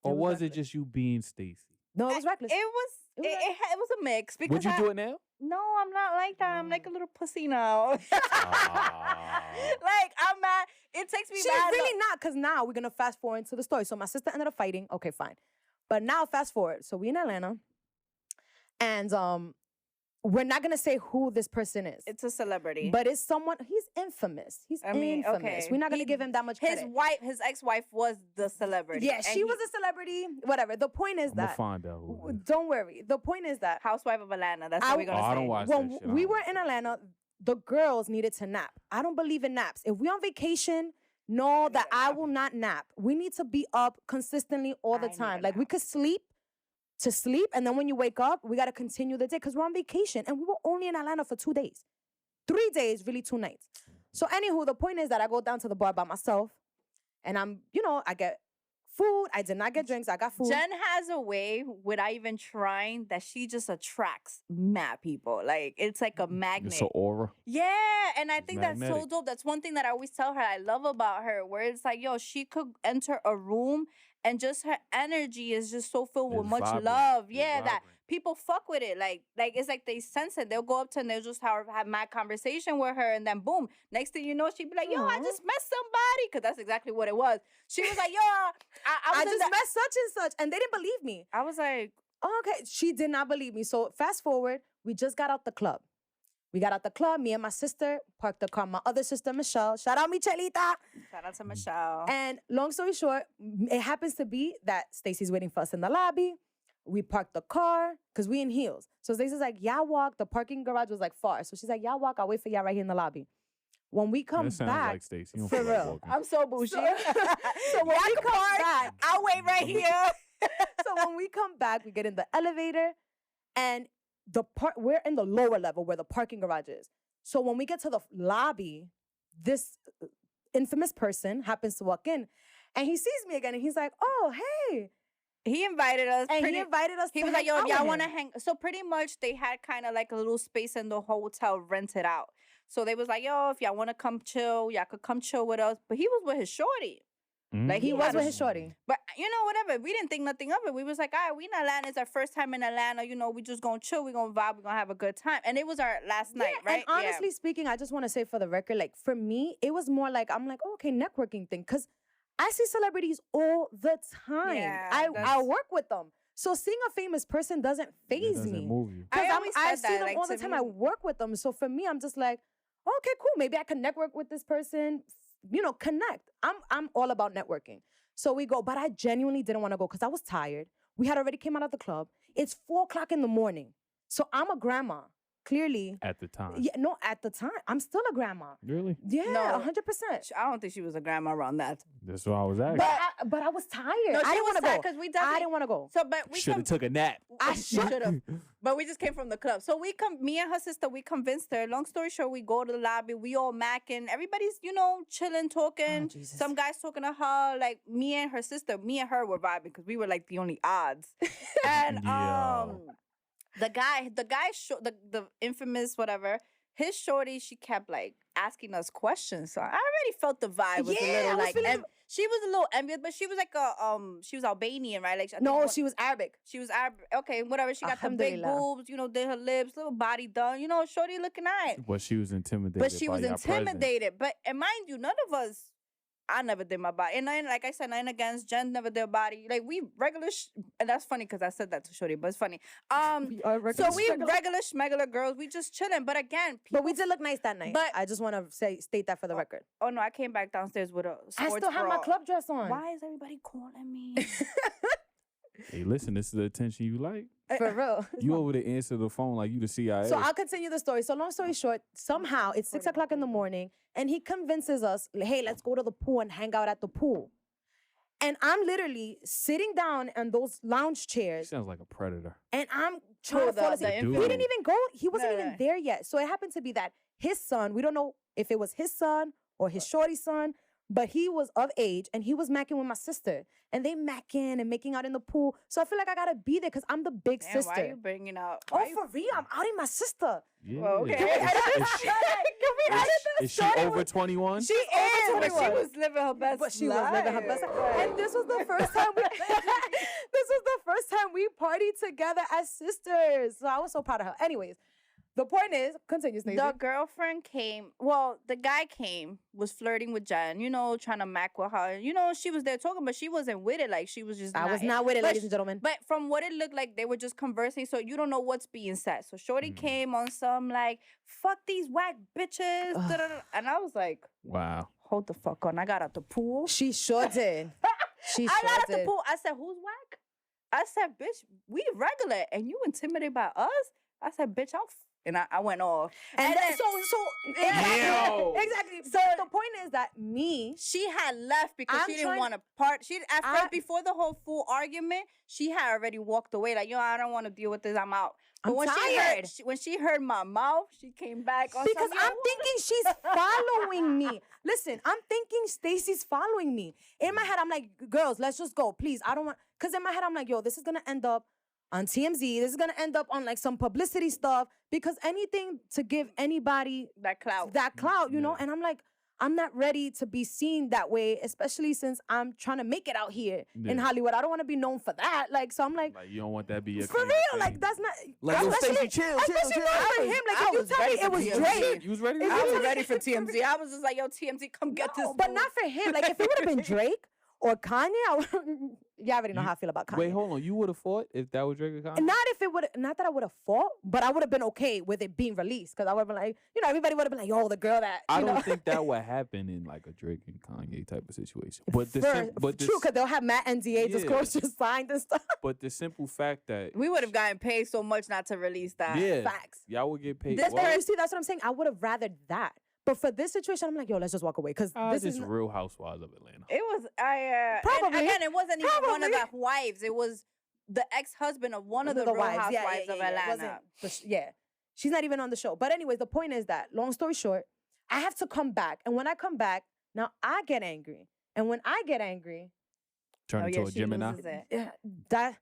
or It was was it reckless. just you being Stacy? No, it was reckless. It was it was a mix because Would you do it now? No, I'm not like that. I'm like a little pussy now. Ah. Like I'm mad. It takes me She's back. really not, because now we're gonna fast forward into the story. So my sister ended up fighting. Okay, fine. But now fast forward. So we in Atlanta, and we're not gonna say who this person is, It's a celebrity. but it's someone. He's infamous. He's I mean, infamous. okay. We're not gonna give him that much his credit. his ex-wife was the celebrity. Yeah, and she was a celebrity. Whatever. The point is I'm gonna that. find out who. it is. Don't worry. The point is that housewife of Atlanta. That's I- what we're gonna Oh, say. I don't watch when that shit. I we don't were watch in that. Atlanta, the girls needed to nap. I don't believe in naps. If we're on vacation, know that I will not nap. We need to be up consistently all the I need time. a Like we nap. could sleep to sleep, and then when you wake up, we gotta continue the day because we're on vacation, and we were only in Atlanta for 2 days. 3 days, really 2 nights. So anywho, the point is that I go down to the bar by myself, and I get food. I did not get drinks. I got food. Jen has a way, without even trying, that she just attracts mad people. Like it's like a magnet. It's an aura. Yeah, and I think that's so magnetic. dope. That's one thing that I always tell her I love about her, where it's like, yo, she could enter a room and just her energy is just so filled with It's much vibrant. love. It's Yeah, that vibrant. people fuck with it. Like it's like they sense it. They'll go up to her and they'll just have mad conversation with her, and then boom, next thing you know, she'd be like, yo, I Aw. just met somebody, because that's exactly what it was. She was like, yo, I I was in just the- met such and such, and they didn't believe me. I was like, Oh, okay, she did not believe me. So fast forward, we just got out the club. We got out the club. Me and my sister parked the car. My other sister, Michelle. Shout out, Michelita. shout out to Michelle. And long story short, it happens to be that Stacy's waiting for us in the lobby. We parked the car because we in heels. So Stacy's like, y'all walk. The parking garage was like far. So she's like, y'all walk. I'll wait for y'all right here in the lobby. When we come That sounds back, like Stacy. You don't for feel like real. walking. I'm so bougie. So when Y'all we can come park. back, I'll wait right here. so when we come back, we get in the elevator, and we're in the lower level where the parking garage is. So when we get to the lobby, this infamous person happens to walk in, and he sees me again, and he's like, "Oh, hey!" He invited us. And he invited us. He to was like, hang yo, if out y'all with want to him. hang. So pretty much they had kind of like a little space in the hotel rented out. So they was like, yo, if y'all want to come chill, y'all could come chill with us. But he was with his shorty. Like He he was had with a- his shorty. But whatever. We didn't think nothing of it. We was like, all right, we in Atlanta. It's our first time in Atlanta. We just gonna chill. We gonna vibe. We gonna have a good time. And it was our last night, Yeah, right? and honestly speaking, I just want to say for the record, like for me, it was more like I'm like, oh, okay, networking thing, because I see celebrities all the time. Yeah, I that's- work with them, so seeing a famous person doesn't It phase doesn't me. move you. Because I always I said see that, them like, all the to time. I me- work with them. So for me, I'm just like, okay, cool. Maybe I can network with this person, connect. I'm all about networking. So we go, but I genuinely didn't want to go because I was tired. We had already came out of the club. It's 4:00 in the morning. So I'm a grandma, clearly. At the time. Yeah, no, at the time. I'm still a grandma. Really? Yeah, No. 100%. I don't think she was a grandma around that. That's what I was asking. But I was tired. No, I didn't want to go. because we I definitely. didn't want to go. So, but we Should have took a nap. I should have. But we just came from the club. So me and her sister, we convinced her. Long story short, we go to the lobby. We all macking. Everybody's, chilling, talking. Oh, Jesus. Some guys talking to her. Like me and her sister, me and her were vibing because we were like the only odds. And Yo. the guy, the infamous whatever, his shorty, she kept like asking us questions. So I already felt the vibe was Yeah, a I little was like feeling- she was a little envious, but she was like she was Albanian, right? Like I think No, one- she was Arabic. she was Arab. Okay, whatever. She got the big Alhamdulillah. boobs, did her lips, little body done, shorty looking nice. But she was intimidated. But she by was your presence. intimidated. But and mind you, none of us I never did my body. And then, like I said, nothing against Jen, never did a body. Like, we regular, and that's funny because I said that to Shorty, but it's funny. We are So we schmegular. regular schmegular girls, we just chilling. But again, But we did look nice that night. But- I just want to state that for the record. oh no, I came back downstairs with a sports I still have my bra. club dress on. Why is everybody calling me? Hey, listen, this is the attention you like. For real. You over to answer the phone like you the CIA. So I'll continue the story. So long story short, somehow it's 6 o'clock in the morning and he convinces us, hey, let's go to the pool and hang out at the pool. And I'm literally sitting down on those lounge chairs Sounds like a predator. and I'm trying to fall asleep. the He infant. didn't even go, he wasn't No, even no. there yet. So it happened to be that his son, we don't know if it was his son or his shorty's son, but he was of age and he was macking with my sister. And they macking and making out in the pool. So I feel like I gotta be there because I'm the big Damn, sister. why are you bringing out? Oh, why you- for real? I'm outing my sister. Yeah. Well, okay. Is, Can we edit is she, is she over 21? She is, but she 21. was living her best But she was living her best life. And this was the first time we partied together as sisters. So I was so proud of her. Anyways, the point is, continue, Stacey. The girlfriend came, well, the guy came, was flirting with Jen, you know, trying to mac with her. You know, she was there talking, but she wasn't with it. Like, she was just I was not with it, but ladies and gentlemen. But from what it looked like, they were just conversing, so you don't know what's being said. So Shorty came on some, like, fuck these whack bitches. da-da-da. And I was like, Wow. hold the fuck on. I got out the pool. She sure did. She I sure got out did. the pool. I said, who's whack? I said, bitch, we regular. And you intimidated by us? I said, bitch, and I went off. And then, so Yo. exactly. So the point is that me, She had left because I'm she didn't trying- want to part. She at I- first, before the whole full argument, she had already walked away. Like, yo, I don't want to deal with this. I'm out. But I'm when tired. when she heard my mouth, she came back on because some, I'm thinking she's following me. Listen, I'm thinking Stacy's following me. In my head, I'm like, girls, let's just go, please. I don't want, because in my head, I'm like, yo, this is gonna end up on TMZ. This is gonna end up on like some publicity stuff. Because anything to give anybody that clout. that clout, you know? Yeah. And I'm like, I'm not ready to be seen that way, especially since I'm trying to make it out here in Yeah. Hollywood. I don't want to be known for that. Like, so I'm like, Like, you don't want that be your for claim real, to like fame. that's not. Like, yo, especially, Stacey, chill, especially chill, not chill. for him. Like, I if you was tell me ready it for was TMZ. Drake, You was ready to If I you was tell me- ready for TMZ. I was just like, yo, TMZ, come get this. but fool. not for him. Like, if it would have been Drake or Kanye, you already know how I feel about Kanye. Wait, hold on. You would have fought if that was Drake or Kanye? Not if it would, not that I would have fought, but I would have been okay with it being released because I would have been like, you know, everybody would have been like, yo, the girl that. I You don't know? think that would happen in like a Drake and Kanye type of situation. But the True, because they'll have Matt NDA Yeah. disclosures signed and stuff. but the simple fact that We would have gotten paid so much not to release that. yeah, Facts. y'all would get paid. This, well. you see, that's what I'm saying. I would have rather that. But for this situation, I'm like, yo, let's just walk away because this This is. is Real Housewives of Atlanta. It was, and Probably. again, it wasn't even one of Probably. the wives. It was the ex-husband of one of the, Real Housewives Yeah, of it Atlanta. wasn't yeah. She's not even on the show. But anyways, the point is that, long story short, I have to come back. And when I come back, now I get angry. And when I get angry, Turn Oh, into yeah, a she Gemini. loses it.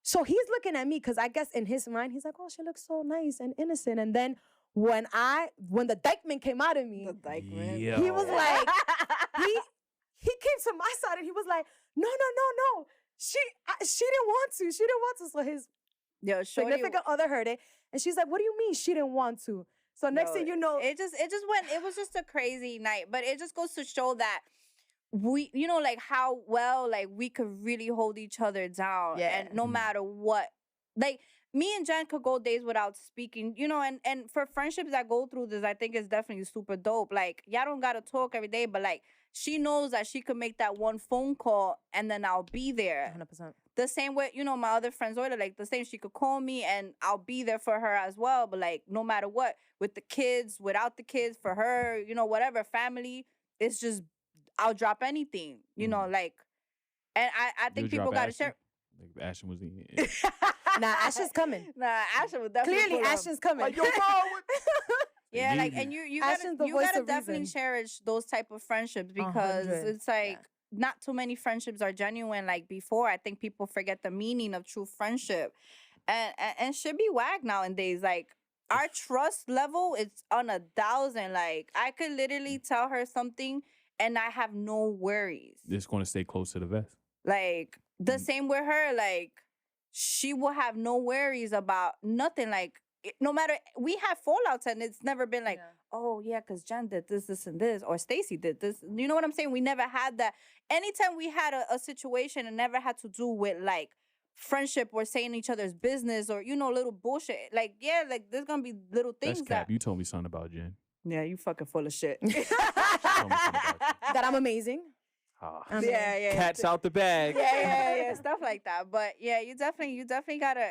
so he's looking at me because I guess in his mind, he's like, oh, she looks so nice and innocent. And then when the dykeman came out of me, The dykeman. Yeah. he was like, he came to my side and he was like, no. She didn't want to. She didn't want to. So his Yo, Shorty, significant other heard it. And she's like, what do you mean she didn't want to? So next No, thing you know, it just went. It was just a crazy night, but it just goes to show that we, you know, like how well like we could really hold each other down, Yeah. and no Mhm. matter what, like me and Jen could go days without speaking, you know, and for friendships that go through this, I think it's definitely super dope. Like, y'all don't gotta talk every day, but like she knows that she could make that one phone call and then I'll be there. 100%. The same way, you know, my other friends order, like the same, she could call me and I'll be there for her as well. But like, no matter what, with the kids, without the kids, for her, you know, whatever, family, it's just, I'll drop anything, you know, like, and I think You'll people drop got to Ashton? share. Like Ashton was in. Nah, Ashton's coming. Nah, Ashton would definitely. Clearly, pull up. Ashton's coming. Like, yo, bro, Yeah, like, Need and you Ashton's gotta, the you voice gotta of definitely reason. cherish those type of friendships because 100, it's like not too many friendships are genuine. Like before, I think people forget the meaning of true friendship, and should be whack nowadays. Like our trust level is on 1,000. Like I could literally tell her something and I have no worries. Just going to stay close to the vest. Like the same with her, like she will have no worries about nothing. Like no matter, we have fallouts and it's never been like, oh yeah, because Jen did this, and this, or Stacy did this. You know what I'm saying? We never had that. Anytime we had a situation, and never had to do with like friendship or saying each other's business or little bullshit. Like yeah, like there's gonna be little things That's cap. You told me something about Jen. Yeah, you fucking full of shit. Told me something about you. That I'm amazing. Ah. Yeah. Cats out the bag. Yeah, stuff like that. But yeah, you definitely gotta,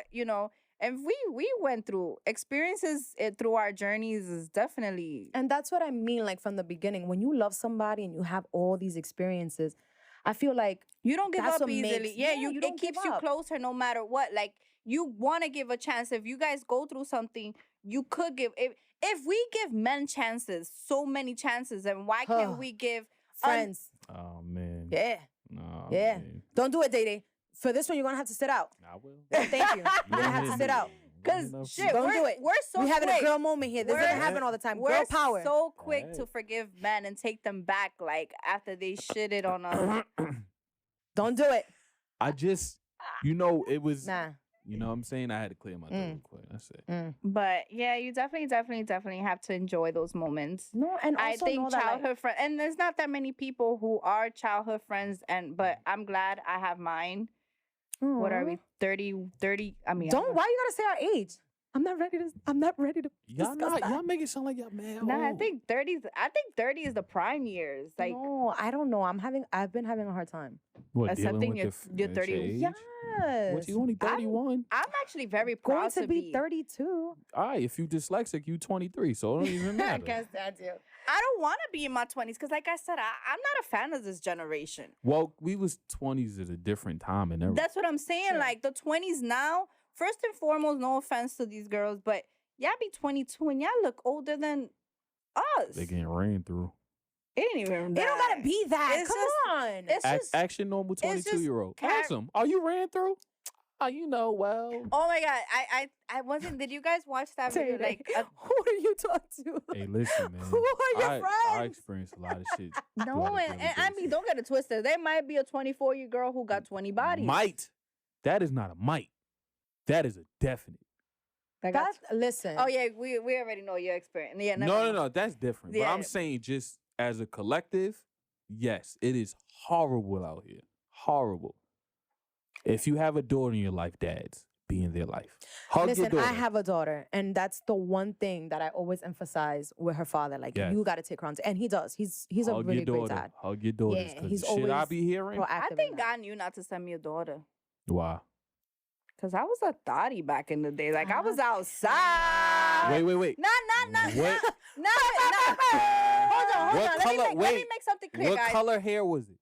and we went through experiences through our journeys is definitely. And that's what I mean, like from the beginning. When you love somebody and you have all these experiences, I feel like You don't give that's up what easily. makes- Yeah, yeah, you it don't keeps give you up. closer no matter what. Like you want to give a chance. If you guys go through something, you could give. If we give men chances, so many chances, then why can't we give friends. Oh man. Yeah. No. Yeah. Man. Don't do it, Day. For this one, you're gonna have to sit out. I will. Thank you. You're gonna have to sit out. Because shit, Don't we're, do it. we're so We're having quick. a girl moment here. This doesn't We're- happen all the time. We're Girl power. so quick Right. to forgive men and take them back, like after they shitted on us. Don't do it. I just, it was. Nah. You know what I'm saying? I had to clear my throat real quick. That's it. But yeah, you definitely have to enjoy those moments. No, and also I think know that, like, childhood friends, and there's not that many people who are childhood friends, but I'm glad I have mine. What are we, 30? I mean, Don't. Why you gotta say our age? I'm not ready to. Y'all discuss that. y'all make it sound like y'all man. Nah, I old. think 30 is the prime years. Like No, I don't know. I've been having a hard time. What, accepting dealing with your the 30 age? Yes. What, you only 31? I'm actually very Going proud to be 32? All right, if you dyslexic, you 23, so it don't even I matter. can't stand you. I don't want to be in my 20s because, like I said, I'm not a fan of this generation. Well, we was 20s at a different time and everything. That's what I'm saying. Sure. Like the 20s now, first and foremost, no offense to these girls, but y'all be 22 and y'all look older than us. They getting ran through. It ain't even It that. don't gotta be that. It's Come just- on. It's just, Ask your normal it's just 22-year-old. char- Ask them, are you ran through? Oh, well. oh my God. I wasn't, did you guys watch that video? Tay-Tay, Like, who do you talk to? Hey, listen, man. Who are your I friends? experienced a lot of shit. no, throughout the and daily I basis. mean, don't get it twisted. There might be a 24-year girl who got 20 bodies. Might. That is not a might. That is a definite. That got Listen. Oh yeah, we already know your experience. Yeah, never mind. No, that's different. But Yeah. I'm saying just as a collective, yes, it is horrible out here. Horrible. If you have a daughter in your life, dads, be in their life. Hug your Listen, daughter. I have a daughter, and that's the one thing that I always emphasize with her father. Like, Yes. you got to take her on. And he does. He's a Hug really your great daughter. dad. Hug your daughters. Yeah, Because he's the shit I always be hearing. Proactive. I in think that. God knew not to send me a daughter. Why? Cause I was a thotty back in the day. Like I was outside. Wait. Nah. What- Hold on. What Let color- me wait, make something clear, What guys. color hair was it?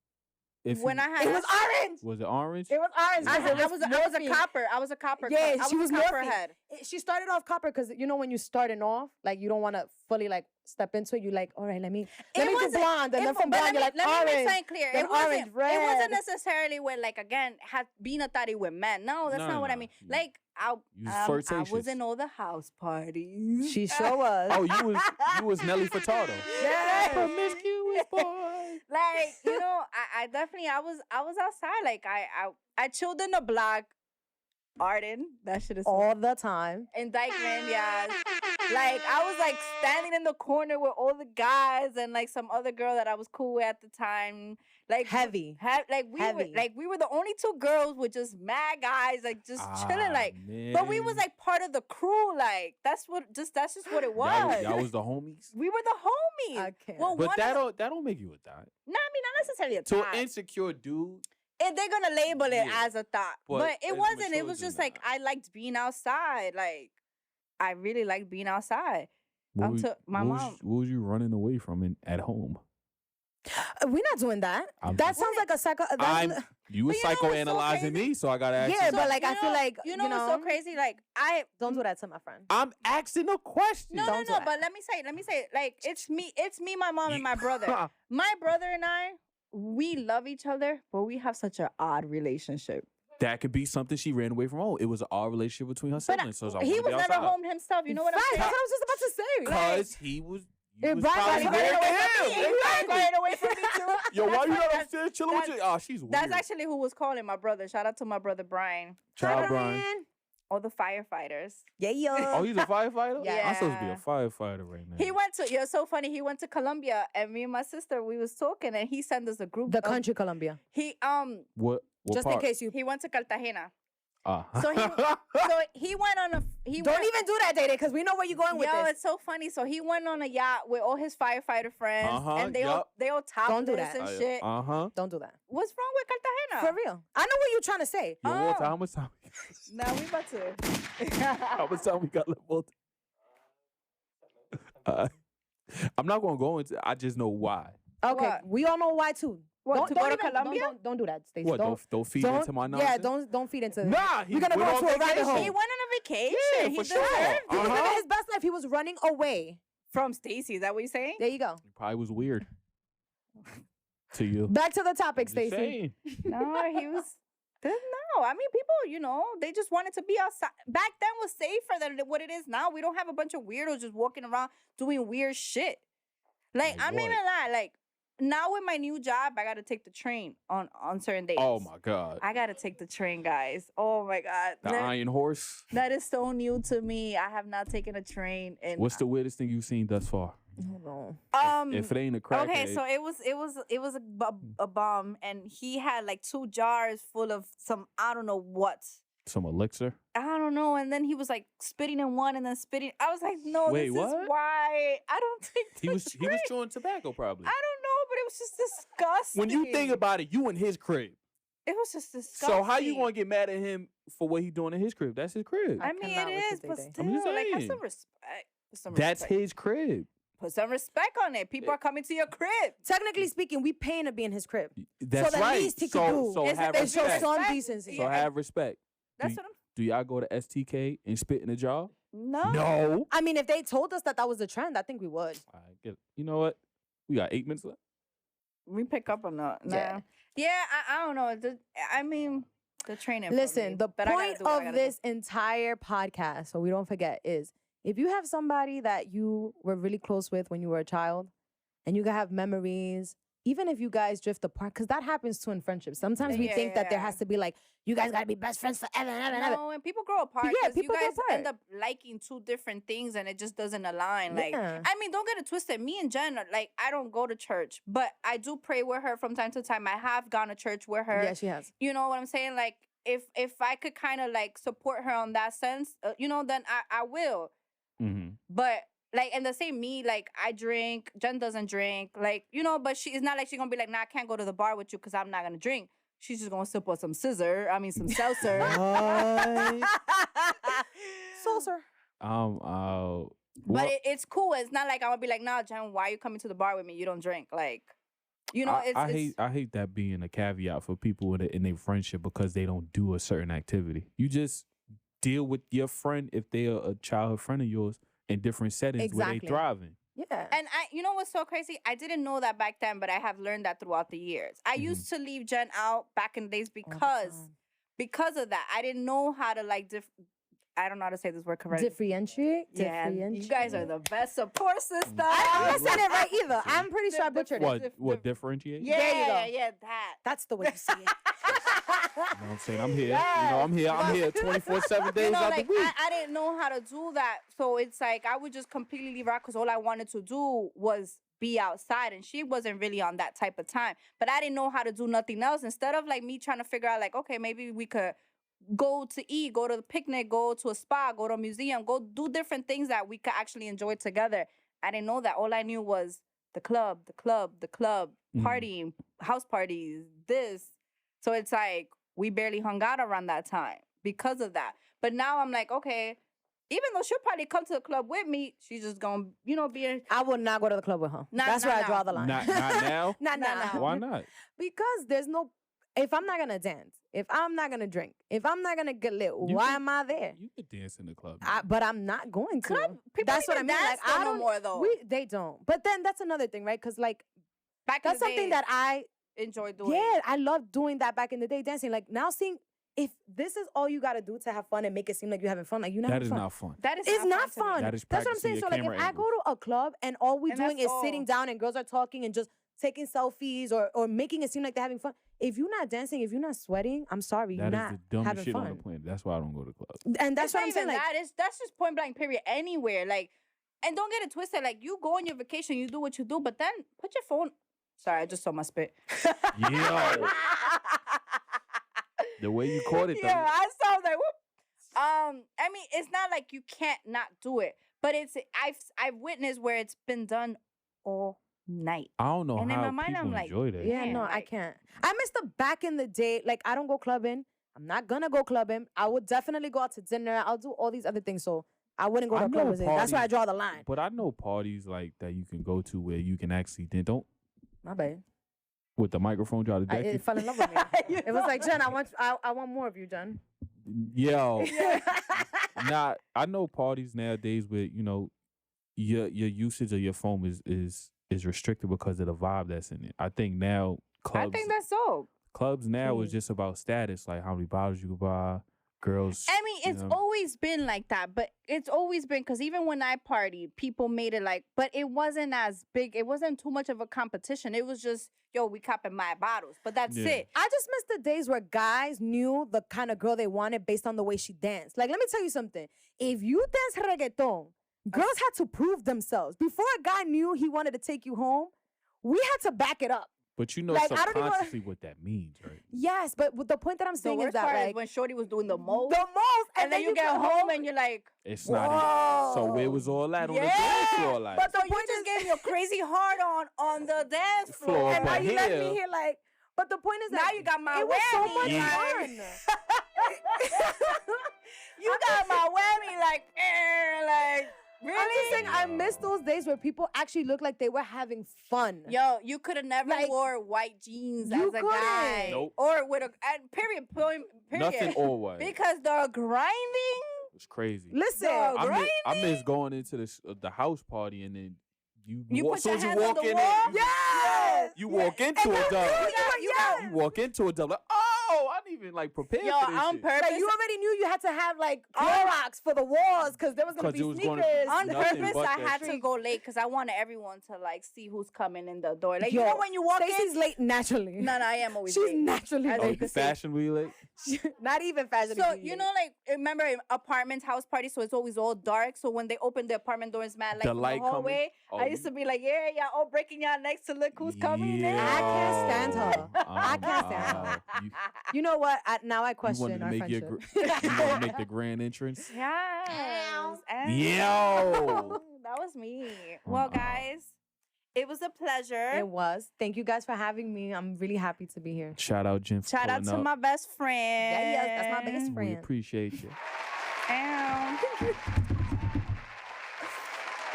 When I had It was orange. Was it orange? It was orange. I 'cause was it a morphine. copper. I was a copper. Yeah, I she was a copper morphine. head. She started off copper because when you starting off, like you don't want to fully like step into it. You like, all right, let me do blonde, and then from blonde you're like let me make orange. something clear. then It wasn't, orange, red. It wasn't necessarily with like again being a thotty with men. No, that's No, not no, what I no. mean. You- Like I was flirtatious. in all the house parties. She sure was. Oh, you was Nelly Furtado. Yeah. Promiscuous boy. Like I definitely I was outside. Like I chilled in the block. Arden, that shit is so all the time. indictment, yeah. Like I was like standing in the corner with all the guys and like some other girl that I was cool with at the time. Like Heavy. we were the only two girls with just mad guys, like just chilling, like. But we was like part of the crew, like that's just what it was. Y'all was the homies. We were the homies. I can't. Well, But one that of don't make you a thought. the, no, I mean not necessarily a To thought. an insecure dude, If they're gonna label it Yeah. as a thought, But but it it's wasn't. It mature was than just like that. I liked being outside. Like I really liked being outside. what was, Until my what was- mom- what was you running away from at home? We're not doing that. I'm That just- sounds like a psycho. that's- You were But you know what's so psychoanalyzing crazy? me, so I gotta ask Yeah, you. but like I You feel know- like you know what's so crazy? Like Don't do that to my friend. I'm asking a question. no. Don't do that. But let me say, like it's me, my mom, and my brother. My brother and I, we love each other, but we have such an odd relationship. That could be something she ran away from home. It was an odd relationship between her But siblings. So I he wanna was be never outside. home himself. You know what I'm Facts, saying? That's what I was just about to say. Like, Because he was. If You was Brian probably was there running away with from him. me, He was going away from me too. Yo, why That's you not that's- upstairs chilling with that's- you? Oh, she's weird. That's actually who was calling my brother. Shout out to my brother Brian. Ciao, Hi, Brian. All the firefighters. Yeah. Oh, he's a firefighter? Yeah. I'm supposed to be a firefighter right now. He went to, it's so funny. He went to Colombia, and me and my sister, we was talking, and he sent us a group. The country Colombia. He What Just part? in case you he went to Cartagena. Ah. So he went on a don't even do that, Day, because we know where you're going with Yo, this. it's so funny. So he went on a yacht with all his firefighter friends, and they all Don't do topless that. and shit. Don't do that. What's wrong with Cartagena? For real. I know what you're trying to say. Yo, Walter, how much time? Now we about to. How much time we got left, Walter? I'm not gonna go into. I just know why. Okay, What? we all know why too. What, to go to even, Colombia? Don't do that, Stacey. What? Don't feed into my nonsense. Yeah, don't feed into. Nah, we're gonna go on to a rabbit vacation. hole. He went on a vacation. Yeah, he for deserved sure. it. He was living his best life. He was running away. From Stacy. Is that what you're saying? There you go. He probably was weird to you. Back to the topic, Just Stacey. saying. No, he was. No, I mean, people, they just wanted to be outside. Back then was safer than what it is now. We don't have a bunch of weirdos just walking around doing weird shit. Like, Like I'm not what? even lie. Like, now with my new job, I got to take the train on certain days. Oh my God. I got to take the train, guys. Oh my God. The Iron Horse. That is so new to me. I have not taken a train. And What's the weirdest thing you've seen thus far? Hold If it ain't a crackhead. Okay, so it was a bomb, and he had like 2 jars full of some, I don't know what. Some elixir. I don't know. And then he was like spitting in one and then spitting. I was like, no, Wait, this is what? why I don't think He was chewing tobacco probably. I don't know, but it was just disgusting. When you think about it, you in his crib. it was just disgusting. So how you gonna get mad at him for what he doing in his crib? That's his crib. I mean, cannot it with is, you, but Day Day. still, I'm just like, have saying. some respect. Some That's respect. his crib. Put some respect on it. People are coming to your crib. Technically speaking, we paying to be in his crib. That's the right. least he could so do so is have it- It shows respect. some Respect. decency. So have respect. That's what I'm. Do y'all go to STK and spit in the jar? No. No. I mean, if they told us that was the trend, I think we would. I get it. You know what? We got 8 minutes left. We pick up on that. Nah. Yeah. Yeah, I don't know. I mean, the training. Listen, the point of this entire podcast, so we don't forget, is if you have somebody that you were really close with when you were a child, and you can have memories, even if you guys drift apart, because that happens too in friendships. Sometimes we think that there has to be like, you guys gotta be best friends forever and ever and ever. No, and people grow apart. Yeah, 'cause you people grow guys end apart. up liking 2 different things, and it just doesn't align. Like, Yeah. I mean, don't get it twisted. Me and Jenn, like, I don't go to church, but I do pray with her from time to time. I have gone to church with her. Yeah, she has. You know what I'm saying? Like, if I could kind of like support her on that sense, then I will. Mm-hmm. But like, and the same me, like, I drink. Jenn doesn't drink. Like, but it's not like she's gonna be like, nah, I can't go to the bar with you because I'm not gonna drink. She's just gonna sip on some some seltzer. Saucer. But it's cool. It's not like I'm gonna be like, nah, Jenn, why are you coming to the bar with me? You don't drink. Like, I hate that being a caveat for people in their friendship because they don't do a certain activity. You just deal with your friend if they're a childhood friend of yours in different settings where they Exactly. thriving. Yeah. And you know what's so crazy? I didn't know that back then, but I have learned that throughout the years. I used to leave Jenn out back in the days because of that. I didn't know how to like I don't know how to say this word correctly. Differentiate. Yeah, you guys are the best support system. I'm not saying it right either. I'm pretty sure I butchered it. What differentiate? Yeah, There you go. yeah, that. That's the way you see it. You know what I'm saying? I'm here. I'm here 24/7 days out like the week. I didn't know how to do that, so it's like I would just completely leave her out because all I wanted to do was be outside, and she wasn't really on that type of time. But I didn't know how to do nothing else. Instead of like me trying to figure out like, okay, maybe we could go to eat, go to the picnic, go to a spa, go to a museum, go do different things that we could actually enjoy together. I didn't know that. All I knew was the club, partying, house parties, this. So it's like we barely hung out around that time because of that. But now I'm like, okay, even though she'll probably come to the club with me, she's just gonna, be in. I would not go to the club with her. That's where I draw the line. Not now. Not now. now. Why not? Because there's no. If I'm not gonna dance, if I'm not gonna drink, if I'm not gonna get lit, why am I there? You could dance in the club. But I'm not going to. Club, people That's what I don't mean. even Like, dance I no don't. more though. They don't. But then that's another thing, right? Because like Back in that's the something day, that I enjoy doing. Yeah, I loved doing that back in the day, dancing. Like now, seeing if this is all you gotta do to have fun and make it seem like you're having fun, like you're not. That having is fun. not fun. That is It's not to me. fun. That is That's what I'm practicing saying. So your like, if camera I go to a club and all we And doing that's is sitting all. down and girls are talking and just taking selfies or making it seem like they're having fun, if you're not dancing, if you're not sweating, I'm sorry, you're That not is the dumbest having shit fun. on the planet. That's why I don't go to clubs. And that's It's what not I'm saying. even Like, that. That's just point blank. Period. Anywhere. Like, and don't get it twisted. Like, you go on your vacation, you do what you do, but then put your phone. Sorry, I just saw my spit. Yo, the way you caught it, though. Yeah, I saw like whoop. I mean, it's not like you can't not do it, but I've witnessed where it's been done all night. I don't know And in how my mind, people I'm like, enjoy that. yeah, Man, no, I like- can't. I miss the back in the day. Like, I don't go clubbing. I'm not gonna go clubbing. I would definitely go out to dinner. I'll do all these other things. So I wouldn't go I to a club. know That's where I parties- draw the line. But I know parties like that you can go to where you can actually don't My bad. with the microphone try to deck you. It fell in love with me. It was like, Jen, I want more of you, Jen. Yo, nah, I know parties nowadays where your usage of your phone is restricted because of the vibe that's in it. I think now I think that's so. clubs now is just about status, like how many bottles you can buy, girls. I mean, it's always been like that, but it's always been because even when I partied, people made it like, but it wasn't as big. It wasn't too much of a competition. It was just, yo, we copping my bottles, but that's Yeah. it. I just miss the days where guys knew the kind of girl they wanted based on the way she danced. Like, let me tell you something. If you dance reggaeton, girls had to prove themselves. Before a guy knew he wanted to take you home, we had to back it up. But you know like, I don't even wanna- subconsciously what that means, right? Yes, but the point that I'm The saying is worst that, part is like, when Shorty was doing the most, the most, and then you get home and you're like, It's not even. So where Whoa. was all that on the Yeah, dance floor? Like, but so you just gave me a crazy hard on the dance floor. Floor, and now but you let me here- hear, like, but the point is that Now you got my it was so whammy, much like- fun. You got my whammy, like, really? I'm just saying, I miss those days where people actually looked like they were having fun. Yo, you could have never Like, wore white jeans you as a guy. couldn't. Nope. Or with a period. nothing always. Because the grinding, It's crazy. Listen, Dog. I miss going into the house party and then you walk, put soon your as you hands on walk the in, wall. you, yes. you walk into a dub. Yes. You walk into a dub like, oh, I didn't even like prepare Yo, for this on shit. purpose. Like, you already knew you had to have like Clorox for the walls because there was gonna 'Cause be it was gonna- sneakers. On Nothing purpose, but I that had to shit. go late because I wanted everyone to like see who's coming in the door. Like, Yo, you know when you walk Stacey's late naturally. in? No, I am always She's late. naturally As Oh, you late. can see. fashionably late. Not even fashion. So, you know, like, remember in apartments, house parties, so it's always all dark. So when they open the apartment doors, mad light The from the light coming. hallway, Oh, I used to be like, yeah, y'all all breaking y'all necks to look who's coming in. Yeah. I can't stand her. I can't stand her. You, You know what? Now I you question wanted to our make your friendship. you wanted to make the grand entrance. Yes. Yo. That was me. Well, guys, it was a pleasure. It was. Thank you guys for having me. I'm really happy to be here. Shout out Jenn. for Shout out pulling to up. my best friend. Yes, that's my biggest We friend. appreciate you. Ow.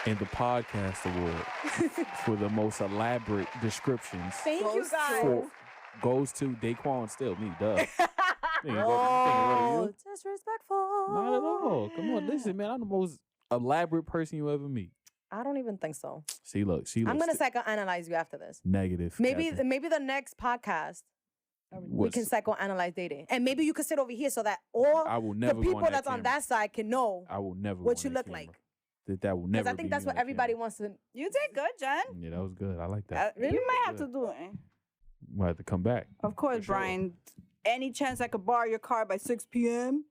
And the podcast award for the most elaborate descriptions Thank you Goes guys. for, goes to Daquan still, me, duh. Nigga, Oh, what, disrespectful. not at all. Come on, listen, man. I'm the most elaborate person you ever meet. I don't even think so. See, look, I'm gonna psychoanalyze you after this. negative. Maybe Catherine. maybe the next podcast we What's- can psychoanalyze dating, and maybe you could sit over here so that all I will the never go people on that's on camera. that side can know I will never. what go you on look that like. camera. That will because never. I think be that's me what on everybody camera. wants to. You did good, Jen. Yeah, that was good. I like that. You might have Good. to do it. We'll have to come back. Of course, For sure. Brian. Any chance I could borrow your car by 6 p.m.?